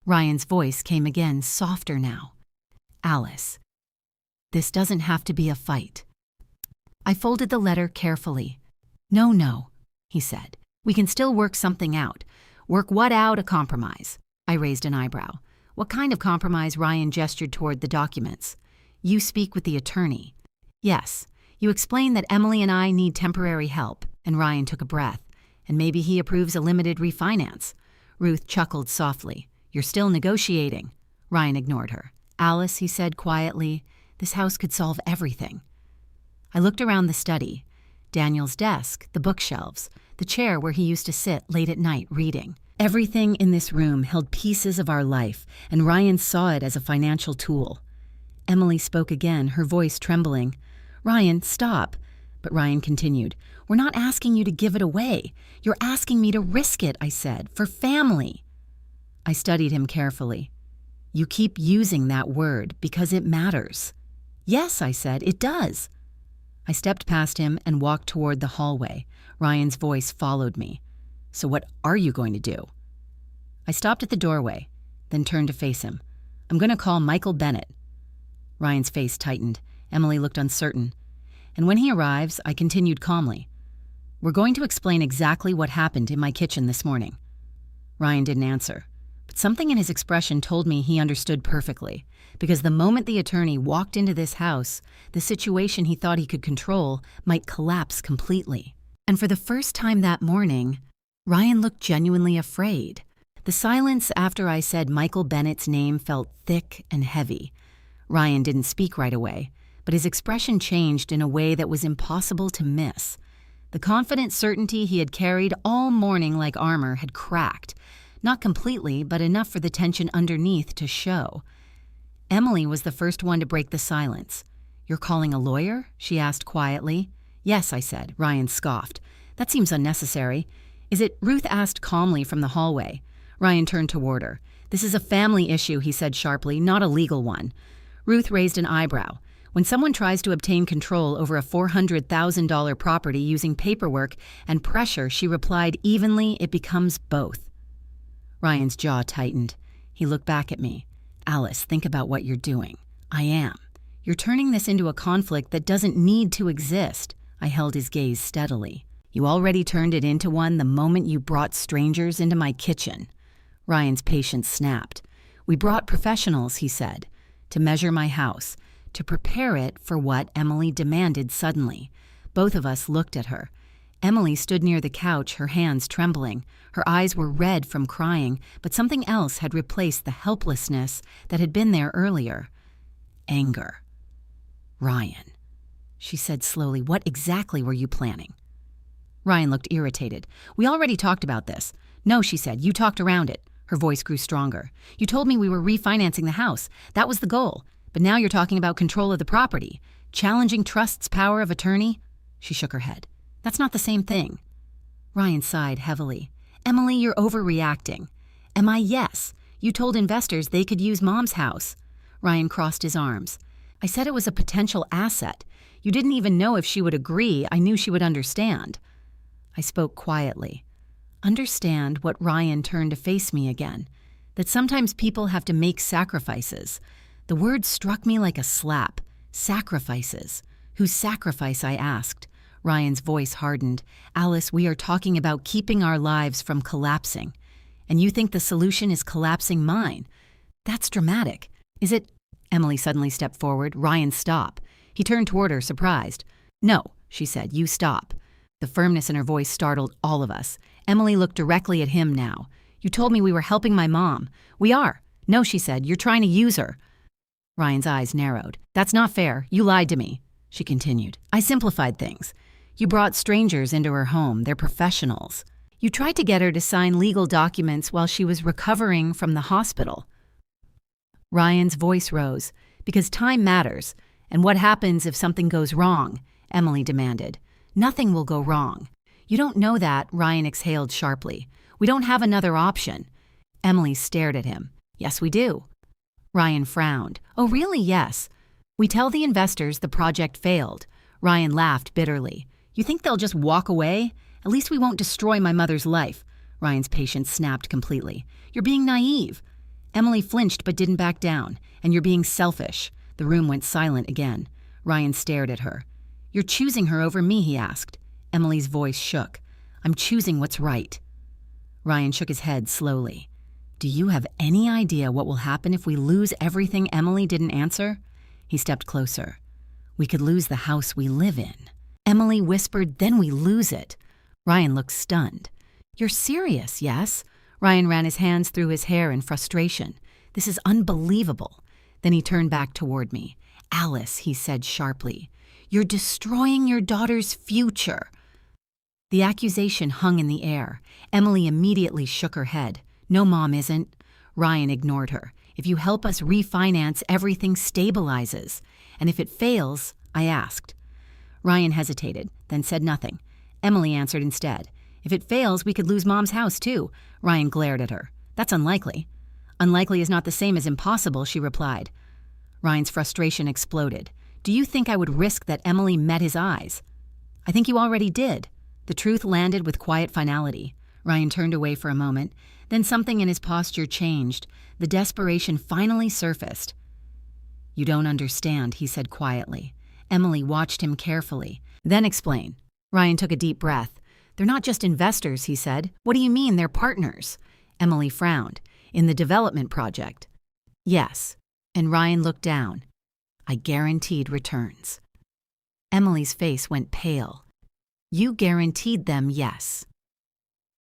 Ryan's voice came again, softer now. "Alice, this doesn't have to be a fight." I folded the letter carefully. No, he said. "We can still work something out." "Work what out? A compromise?" I raised an eyebrow. "What kind of compromise?" Ryan gestured toward the documents. "You speak with the attorney." "Yes. You explain that Emily and I need temporary help." And Ryan took a breath. "And maybe he approves a limited refinance." Ruth chuckled softly. "You're still negotiating." Ryan ignored her. "Alice," he said quietly, "this house could solve everything." I looked around the study. Daniel's desk, the bookshelves, the chair where he used to sit late at night reading. Everything in this room held pieces of our life, and Ryan saw it as a financial tool. Emily spoke again, her voice trembling. "Ryan, stop." But Ryan continued. "We're not asking you to give it away. You're asking me to risk it," I said, "for family." I studied him carefully. "You keep using that word because it matters." "Yes," I said, "it does." I stepped past him and walked toward the hallway. Ryan's voice followed me. "So what are you going to do?" I stopped at the doorway, then turned to face him. "I'm going to call Michael Bennett." Ryan's face tightened. Emily looked uncertain. "And when he arrives," I continued calmly, "we're going to explain exactly what happened in my kitchen this morning." Ryan didn't answer, but something in his expression told me he understood perfectly, because the moment the attorney walked into this house, the situation he thought he could control might collapse completely. And for the first time that morning, Ryan looked genuinely afraid. The silence after I said Michael Bennett's name felt thick and heavy. Ryan didn't speak right away, but his expression changed in a way that was impossible to miss. The confident certainty he had carried all morning like armor had cracked. Not completely, but enough for the tension underneath to show. Emily was the first one to break the silence. "You're calling a lawyer?" she asked quietly. "Yes," I said. Ryan scoffed. "That seems unnecessary." "Is it?" Ruth asked calmly from the hallway. Ryan turned toward her. "This is a family issue," he said sharply, "not a legal one." Ruth raised an eyebrow. "When someone tries to obtain control over a $400,000 property using paperwork and pressure," she replied evenly, "it becomes both." Ryan's jaw tightened. He looked back at me. "Alice, think about what you're doing." "I am." "You're turning this into a conflict that doesn't need to exist." I held his gaze steadily. "You already turned it into one the moment you brought strangers into my kitchen." Ryan's patience snapped. "We brought professionals," he said, "to measure my house, to prepare it for what Emily demanded suddenly." Both of us looked at her. Emily stood near the couch, her hands trembling. Her eyes were red from crying, but something else had replaced the helplessness that had been there earlier. Anger. "Ryan," she said slowly, "what exactly were you planning?" Ryan looked irritated. "We already talked about this." "No," she said, "you talked around it." Her voice grew stronger. "You told me we were refinancing the house. That was the goal. But now you're talking about control of the property. Challenging trust's power of attorney." She shook her head. "That's not the same thing." Ryan sighed heavily. "Emily, you're overreacting." "Am I?" "Yes. You told investors they could use Mom's house." Ryan crossed his arms. "I said it was a potential asset. You didn't even know if she would agree. I knew she would understand." I spoke quietly. Understand what Ryan turned to face me again. That sometimes people have to make sacrifices. The word struck me like a slap. Sacrifices. Whose sacrifice? I asked. Ryan's voice hardened. "Alice, we are talking about keeping our lives from collapsing. And you think the solution is collapsing mine. That's dramatic. Is it?" Emily suddenly stepped forward. "Ryan, stop." He turned toward her, surprised. "No," she said, "you stop." The firmness in her voice startled all of us. Emily looked directly at him now. "You told me we were helping my mom." "We are." "No," she said, "you're trying to use her." Ryan's eyes narrowed. That's not fair. You lied to me, she continued. I simplified things. You brought strangers into her home. They're professionals. You tried to get her to sign legal documents while she was recovering from the hospital. Ryan's voice rose. Because time matters. And what happens if something goes wrong? Emily demanded. Nothing will go wrong. You don't know that, Ryan exhaled sharply. We don't have another option. Emily stared at him. Yes, we do. Ryan frowned. Oh, really? Yes. We tell the investors the project failed. Ryan laughed bitterly. You think they'll just walk away? At least we won't destroy my mother's life. Ryan's patience snapped completely. You're being naive. Emily flinched but didn't back down. And you're being selfish. The room went silent again. Ryan stared at her. You're choosing her over me, he asked. Emily's voice shook. I'm choosing what's right. Ryan shook his head slowly. Do you have any idea what will happen if we lose everything? Emily didn't answer. He stepped closer. We could lose the house we live in. Emily whispered, then we lose it. Ryan looked stunned. You're serious, yes? Ryan ran his hands through his hair in frustration. This is unbelievable. Then he turned back toward me. Alice, he said sharply, you're destroying your daughter's future. The accusation hung in the air. Emily immediately shook her head. No, Mom isn't. Ryan ignored her. If you help us refinance, everything stabilizes. And if it fails, I asked. Ryan hesitated, then said nothing. Emily answered instead. If it fails, we could lose Mom's house, too. Ryan glared at her. That's unlikely. Unlikely is not the same as impossible, she replied. Ryan's frustration exploded. Do you think I would risk that Emily met his eyes? I think you already did. The truth landed with quiet finality. Ryan turned away for a moment. Then something in his posture changed. The desperation finally surfaced. You don't understand, he said quietly. Emily watched him carefully. Then explain. Ryan took a deep breath. They're not just investors, he said. What do you mean they're partners? Emily frowned. In the development project. Yes. And Ryan looked down. I guaranteed returns. Emily's face went pale. You guaranteed them, yes.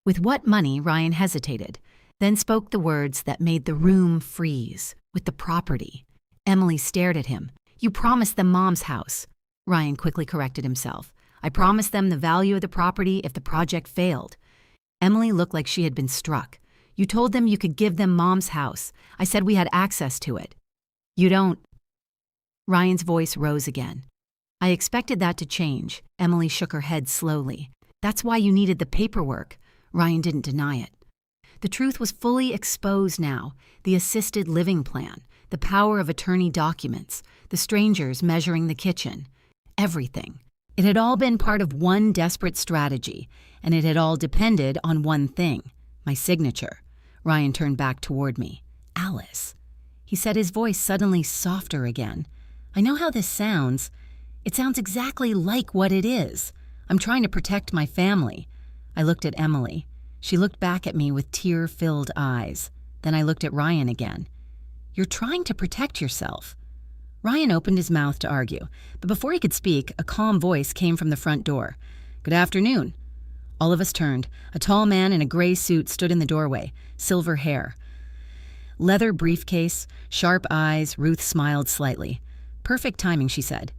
With what money? Ryan hesitated, then spoke the words that made the room freeze. With the property. Emily stared at him. You promised them Mom's house. Ryan quickly corrected himself. I promised them the value of the property if the project failed. Emily looked like she had been struck. You told them you could give them Mom's house. I said we had access to it. You don't. Ryan's voice rose again. I expected that to change. Emily shook her head slowly. That's why you needed the paperwork. Ryan didn't deny it. The truth was fully exposed now. The assisted living plan, the power of attorney documents, the strangers measuring the kitchen. Everything. It had all been part of one desperate strategy, and it had all depended on one thing, my signature. Ryan turned back toward me. Alice. He said, his voice suddenly softer again. I know how this sounds. It sounds exactly like what it is. I'm trying to protect my family. I looked at Emily. She looked back at me with tear-filled eyes. Then I looked at Ryan again. You're trying to protect yourself. Ryan opened his mouth to argue, but before he could speak, a calm voice came from the front door. Good afternoon. All of us turned. A tall man in a gray suit stood in the doorway, silver hair. Leather briefcase, sharp eyes. Ruth smiled slightly. Perfect timing, she said.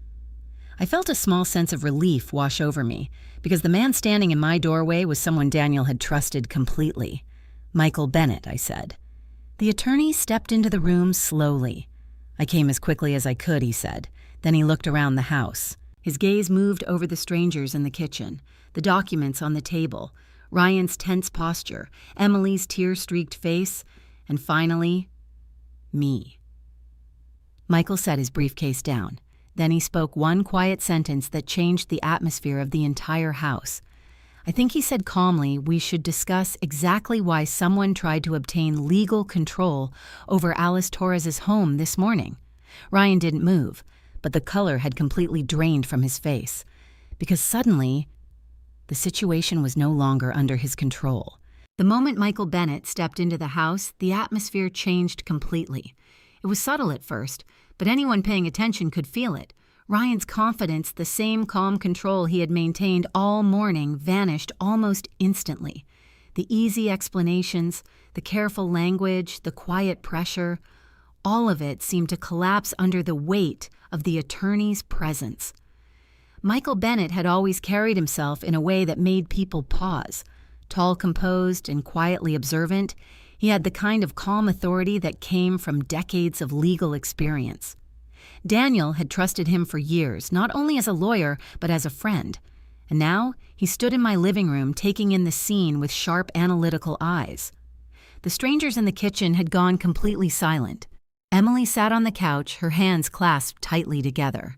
I felt a small sense of relief wash over me, because the man standing in my doorway was someone Daniel had trusted completely. Michael Bennett, I said. The attorney stepped into the room slowly. I came as quickly as I could, he said. Then he looked around the house. His gaze moved over the strangers in the kitchen, the documents on the table, Ryan's tense posture, Emily's tear-streaked face, and finally, me. Michael set his briefcase down. Then he spoke one quiet sentence that changed the atmosphere of the entire house. I think he said calmly we should discuss exactly why someone tried to obtain legal control over Alice Torres's home this morning. Ryan didn't move, but the color had completely drained from his face, because suddenly, the situation was no longer under his control. The moment Michael Bennett stepped into the house, the atmosphere changed completely. It was subtle at first, but anyone paying attention could feel it. Ryan's confidence, the same calm control he had maintained all morning, vanished almost instantly. The easy explanations, the careful language, the quiet pressure, All of it seemed to collapse under the weight of the attorney's presence. Michael Bennett had always carried himself in a way that made people pause. Tall, composed, and quietly observant, he had the kind of calm authority that came from decades of legal experience. Daniel had trusted him for years, not only as a lawyer, but as a friend. And now he stood in my living room taking in the scene with sharp, analytical eyes. The strangers in the kitchen had gone completely silent. Emily sat on the couch, her hands clasped tightly together.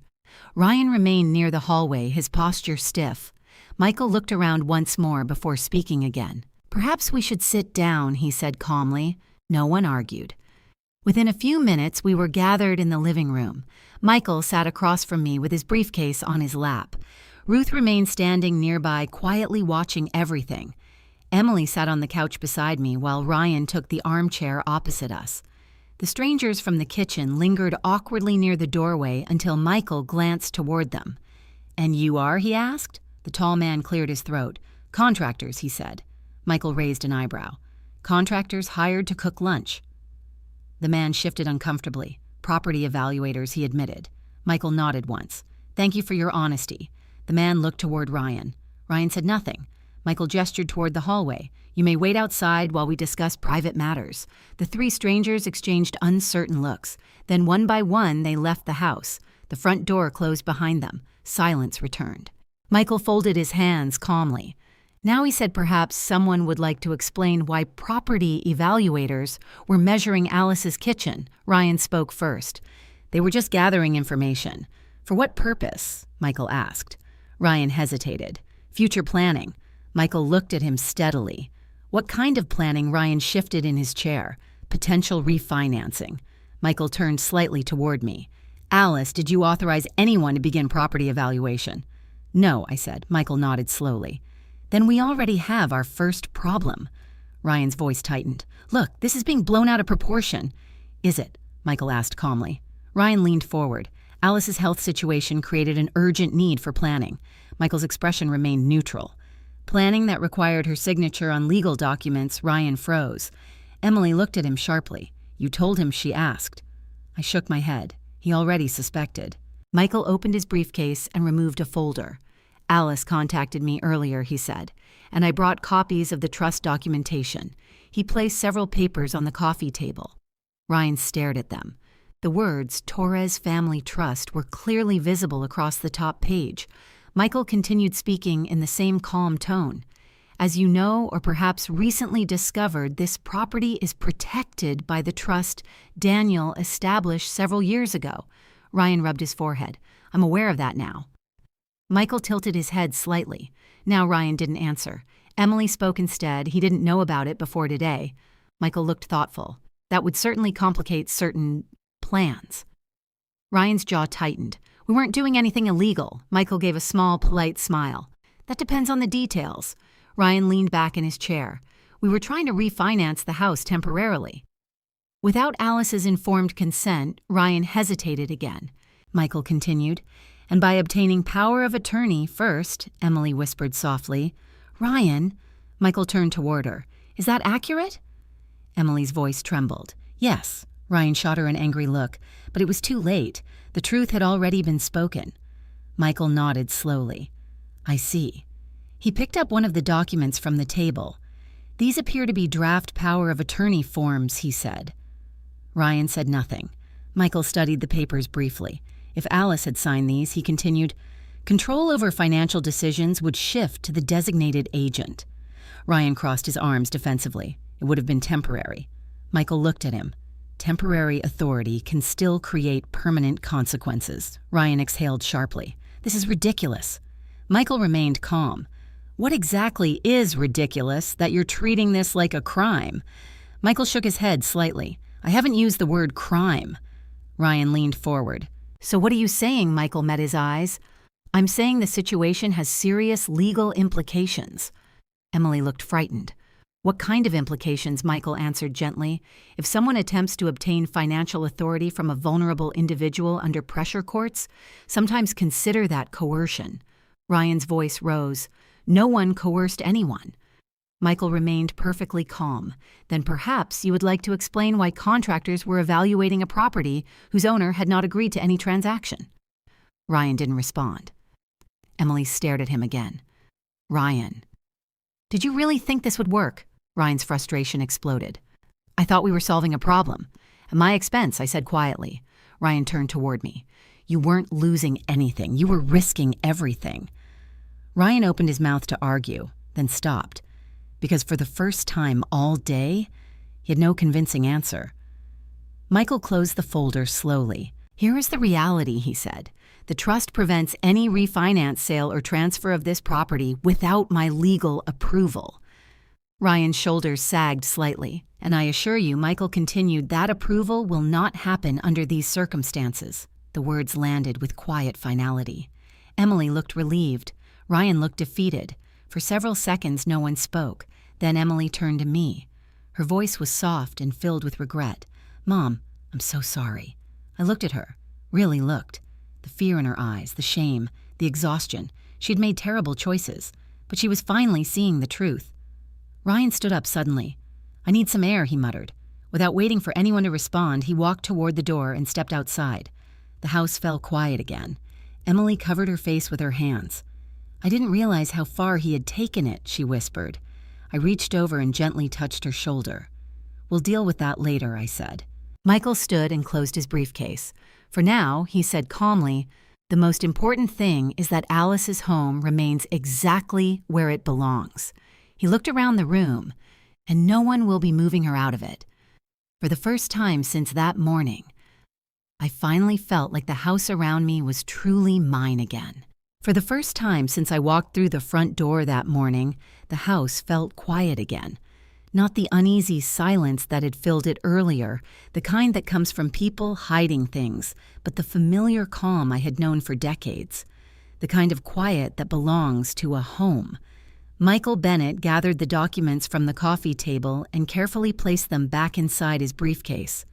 Ryan remained near the hallway, his posture stiff. Michael looked around once more before speaking again. "Perhaps we should sit down," he said calmly. No one argued. Within a few minutes, we were gathered in the living room. Michael sat across from me with his briefcase on his lap. Ruth remained standing nearby, quietly watching everything. Emily sat on the couch beside me while Ryan took the armchair opposite us. The strangers from the kitchen lingered awkwardly near the doorway until Michael glanced toward them. "And you are?" he asked. The tall man cleared his throat. "Contractors," he said. Michael raised an eyebrow. "Contractors hired to cook lunch." The man shifted uncomfortably. "Property evaluators," he admitted. Michael nodded once. "Thank you for your honesty." The man looked toward Ryan. Ryan said nothing. Michael gestured toward the hallway. "You may wait outside while we discuss private matters." The three strangers exchanged uncertain looks. Then one by one they left the house. The front door closed behind them. Silence returned. Michael folded his hands calmly. Now he said perhaps someone would like to explain why property evaluators were measuring Alice's kitchen. Ryan spoke first. "They were just gathering information." "For what purpose?" Michael asked. Ryan hesitated. "Future planning." Michael looked at him steadily. "What kind of planning?" Ryan shifted in his chair. "Potential refinancing." Michael turned slightly toward me. "Alice, did you authorize anyone to begin property evaluation?" "No," I said. Michael nodded slowly. "Then we already have our first problem." Ryan's voice tightened. "Look, this is being blown out of proportion." "Is it?" Michael asked calmly. Ryan leaned forward. Alice's health situation created an urgent need for planning. Michael's expression remained neutral. "Planning that required her signature on legal documents." Ryan froze. Emily looked at him sharply. "You told him she asked." I shook my head. He already suspected. Michael opened his briefcase and removed a folder. "Alice contacted me earlier," he said, "and I brought copies of the trust documentation." He placed several papers on the coffee table. Ryan stared at them. The words Torres Family Trust were clearly visible across the top page. Michael continued speaking in the same calm tone. "As you know, or perhaps recently discovered, this property is protected by the trust Daniel established several years ago." Ryan rubbed his forehead. "I'm aware of that now." Michael tilted his head slightly. Now Ryan didn't answer. Emily spoke instead. "He didn't know about it before today." Michael looked thoughtful. "That would certainly complicate certain plans." Ryan's jaw tightened. "We weren't doing anything illegal." Michael gave a small, polite smile. "That depends on the details." Ryan leaned back in his chair. "We were trying to refinance the house temporarily." Without Alice's informed consent, Ryan hesitated again. Michael continued. "And by obtaining power of attorney first," Emily whispered softly. "Ryan," Michael turned toward her. "Is that accurate?" Emily's voice trembled. "Yes." Ryan shot her an angry look, but it was too late. The truth had already been spoken. Michael nodded slowly. "I see." He picked up one of the documents from the table. "These appear to be draft power of attorney forms," he said. Ryan said nothing. Michael studied the papers briefly. If Alice had signed these, he continued, control over financial decisions would shift to the designated agent. Ryan crossed his arms defensively. It would have been temporary. Michael looked at him. Temporary authority can still create permanent consequences. Ryan exhaled sharply. This is ridiculous. Michael remained calm. What exactly is ridiculous that you're treating this like a crime? Michael shook his head slightly. I haven't used the word crime. Ryan leaned forward. So what are you saying? Michael met his eyes. I'm saying the situation has serious legal implications. Emily looked frightened. What kind of implications? Michael answered gently. If someone attempts to obtain financial authority from a vulnerable individual under pressure courts, sometimes consider that coercion. Ryan's voice rose. No one coerced anyone. Michael remained perfectly calm. Then perhaps you would like to explain why contractors were evaluating a property whose owner had not agreed to any transaction. Ryan didn't respond. Emily stared at him again. Ryan. Did you really think this would work? Ryan's frustration exploded. I thought we were solving a problem. At my expense, I said quietly. Ryan turned toward me. You weren't losing anything. You were risking everything. Ryan opened his mouth to argue, then stopped. Because for the first time all day, he had no convincing answer. Michael closed the folder slowly. Here is the reality, he said. The trust prevents any refinance, sale, or transfer of this property without my legal approval. Ryan's shoulders sagged slightly, and I assure you, Michael continued, that approval will not happen under these circumstances. The words landed with quiet finality. Emily looked relieved. Ryan looked defeated. For several seconds, no one spoke. Then Emily turned to me. Her voice was soft and filled with regret. Mom, I'm so sorry. I looked at her, really looked. The fear in her eyes, the shame, the exhaustion. She had made terrible choices, but she was finally seeing the truth. Ryan stood up suddenly. I need some air, he muttered. Without waiting for anyone to respond, he walked toward the door and stepped outside. The house fell quiet again. Emily covered her face with her hands. I didn't realize how far he had taken it, she whispered. I reached over and gently touched her shoulder. We'll deal with that later, I said. Michael stood and closed his briefcase. For now, he said calmly, the most important thing is that Alice's home remains exactly where it belongs. He looked around the room, and no one will be moving her out of it. For the first time since that morning, I finally felt like the house around me was truly mine again. For the first time since I walked through the front door that morning, the house felt quiet again. Not the uneasy silence that had filled it earlier, the kind that comes from people hiding things, but the familiar calm I had known for decades. The kind of quiet that belongs to a home. Michael Bennett gathered the documents from the coffee table and carefully placed them back inside his briefcase.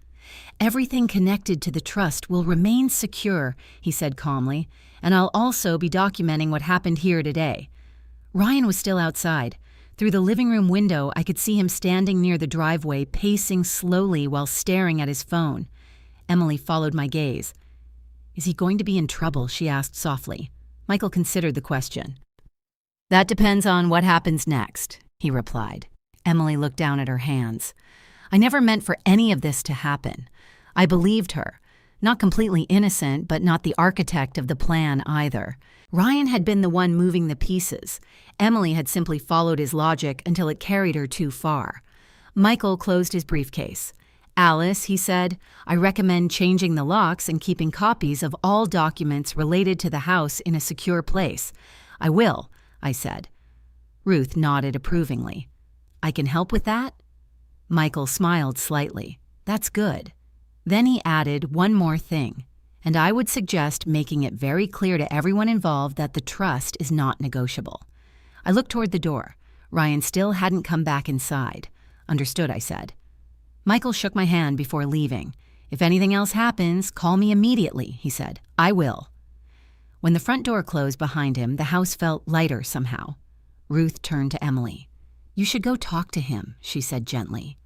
Everything connected to the trust will remain secure, he said calmly, and I'll also be documenting what happened here today. Ryan was still outside. Through the living room window, I could see him standing near the driveway, pacing slowly while staring at his phone. Emily followed my gaze. Is he going to be in trouble? She asked softly. Michael considered the question. That depends on what happens next, he replied. Emily looked down at her hands. I never meant for any of this to happen. I believed her. Not completely innocent, but not the architect of the plan either. Ryan had been the one moving the pieces. Emily had simply followed his logic until it carried her too far. Michael closed his briefcase. Alice, he said, I recommend changing the locks and keeping copies of all documents related to the house in a secure place. I will, I said. Ruth nodded approvingly. I can help with that? Michael smiled slightly. That's good. Then he added one more thing, and I would suggest making it very clear to everyone involved that the trust is not negotiable. I looked toward the door. Ryan still hadn't come back inside. Understood, I said. Michael shook my hand before leaving. If anything else happens, call me immediately, he said. I will. When the front door closed behind him, the house felt lighter somehow. Ruth turned to Emily. You should go talk to him, she said gently.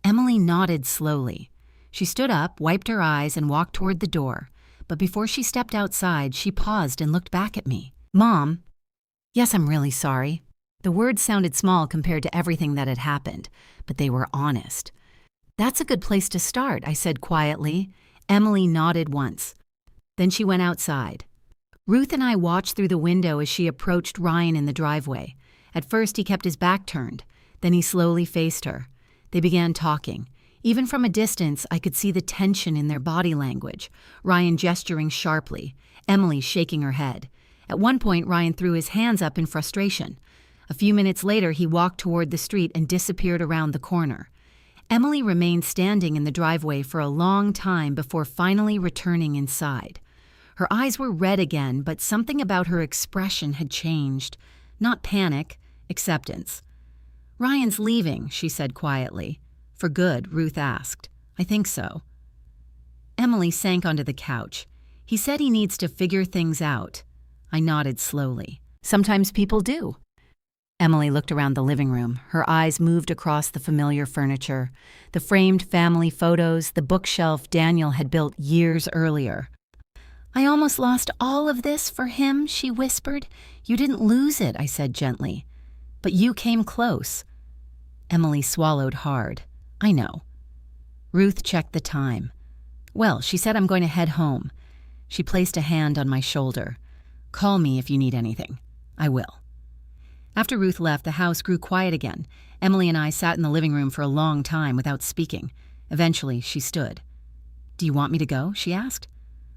Emily nodded slowly. She stood up, wiped her eyes, and walked toward the door. But before she stepped outside, she paused and looked back at me. Mom. Yes, I'm really sorry. The words sounded small compared to everything that had happened, but they were honest. That's a good place to start, I said quietly. Emily nodded once. Then she went outside. Ruth and I watched through the window as she approached Ryan in the driveway. At first, he kept his back turned. Then he slowly faced her. They began talking. Even from a distance, I could see the tension in their body language. Ryan gesturing sharply, Emily shaking her head. At one point, Ryan threw his hands up in frustration. A few minutes later, he walked toward the street and disappeared around the corner. Emily remained standing in the driveway for a long time before finally returning inside. Her eyes were red again, but something about her expression had changed. Not panic, acceptance. Ryan's leaving, she said quietly. For good, Ruth asked. I think so. Emily sank onto the couch. He said he needs to figure things out. I nodded slowly. Sometimes people do. Emily looked around the living room. Her eyes moved across the familiar furniture, the framed family photos, the bookshelf Daniel had built years earlier. "I almost lost all of this for him," she whispered. "You didn't lose it," I said gently. "But you came close." Emily swallowed hard. "I know." Ruth checked the time. "Well, she said I'm going to head home." She placed a hand on my shoulder. "Call me if you need anything." "I will." After Ruth left, the house grew quiet again. Emily and I sat in the living room for a long time without speaking. Eventually, she stood. "Do you want me to go?" she asked.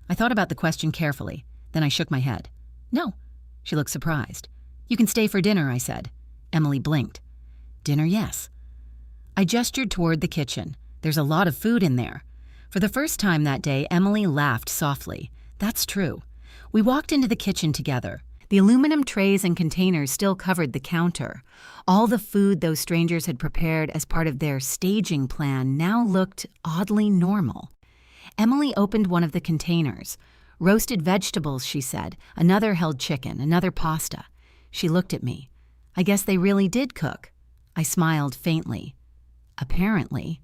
I thought about the question carefully. Then I shook my head. "No." She looked surprised. "You can stay for dinner," I said. Emily blinked. "Dinner, yes." I gestured toward the kitchen. "There's a lot of food in there." For the first time that day, Emily laughed softly. "That's true." We walked into the kitchen together. The aluminum trays and containers still covered the counter. All the food those strangers had prepared as part of their staging plan now looked oddly normal. Emily opened one of the containers. "Roasted vegetables," she said. Another held chicken, another pasta. She looked at me. "I guess they really did cook." I smiled faintly. "Apparently."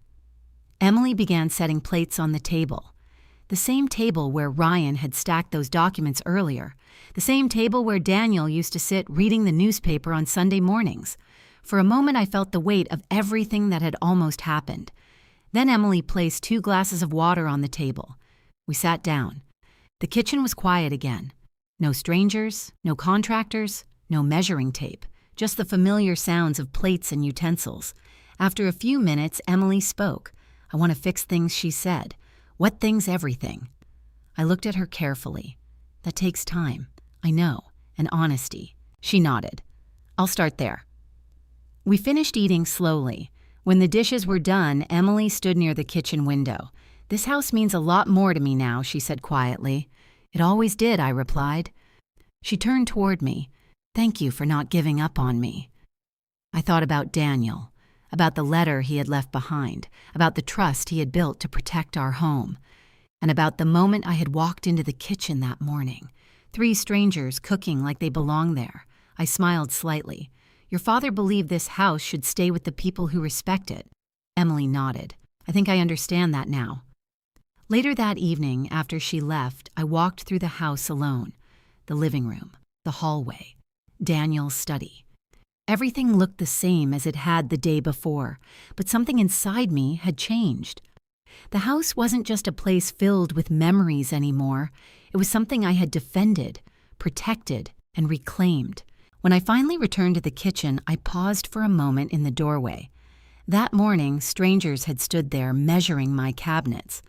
Emily began setting plates on the table. The same table where Ryan had stacked those documents earlier. The same table where Daniel used to sit reading the newspaper on Sunday mornings. For a moment I felt the weight of everything that had almost happened. Then Emily placed 2 glasses of water on the table. We sat down. The kitchen was quiet again. No strangers, no contractors, no measuring tape, just the familiar sounds of plates and utensils. After a few minutes, Emily spoke. "I want to fix things," she said. "What things? Everything." I looked at her carefully. "That takes time." "I know, and honesty." She nodded. "I'll start there." We finished eating slowly. When the dishes were done, Emily stood near the kitchen window. "This house means a lot more to me now," she said quietly. "It always did," I replied. She turned toward me. "Thank you for not giving up on me." I thought about Daniel, about the letter he had left behind, about the trust he had built to protect our home, and about the moment I had walked into the kitchen that morning. 3 strangers cooking like they belonged there. I smiled slightly. "Your father believed this house should stay with the people who respect it." Emily nodded. "I think I understand that now." Later that evening, after she left, I walked through the house alone. The living room, the hallway, Daniel's study. Everything looked the same as it had the day before, but something inside me had changed. The house wasn't just a place filled with memories anymore. It was something I had defended, protected, and reclaimed. When I finally returned to the kitchen, I paused for a moment in the doorway. That morning, strangers had stood there measuring my cabinets.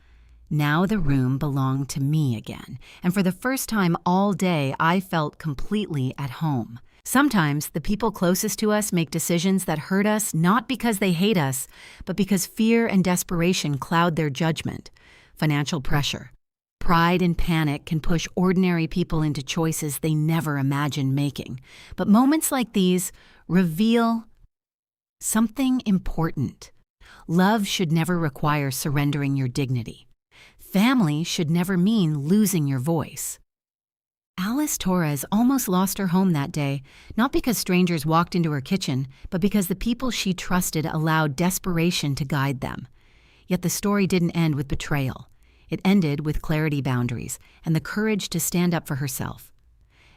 Now the room belonged to me again, and for the first time all day, I felt completely at home. Sometimes the people closest to us make decisions that hurt us not because they hate us, but because fear and desperation cloud their judgment. Financial pressure, pride, and panic can push ordinary people into choices they never imagined making. But moments like these reveal something important. Love should never require surrendering your dignity. Family should never mean losing your voice. Alice Torres almost lost her home that day, not because strangers walked into her kitchen, but because the people she trusted allowed desperation to guide them. Yet the story didn't end with betrayal. It ended with clarity boundaries and the courage to stand up for herself.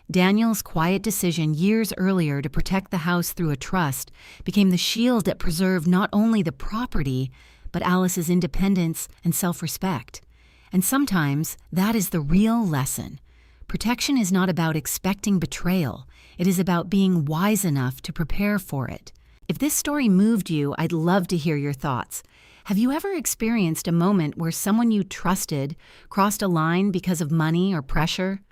Daniel's quiet decision years earlier to protect the house through a trust became the shield that preserved not only the property, but Alice's independence and self-respect. And sometimes that is the real lesson. Protection is not about expecting betrayal. It is about being wise enough to prepare for it. If this story moved you, I'd love to hear your thoughts. Have you ever experienced a moment where someone you trusted crossed a line because of money or pressure?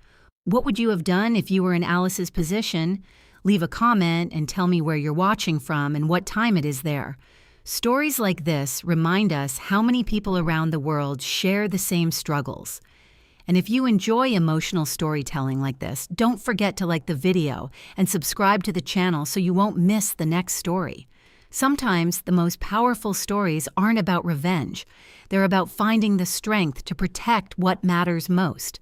What would you have done if you were in Alice's position? Leave a comment and tell me where you're watching from and what time it is there. Stories like this remind us how many people around the world share the same struggles. And if you enjoy emotional storytelling like this, don't forget to like the video and subscribe to the channel so you won't miss the next story. Sometimes the most powerful stories aren't about revenge. They're about finding the strength to protect what matters most.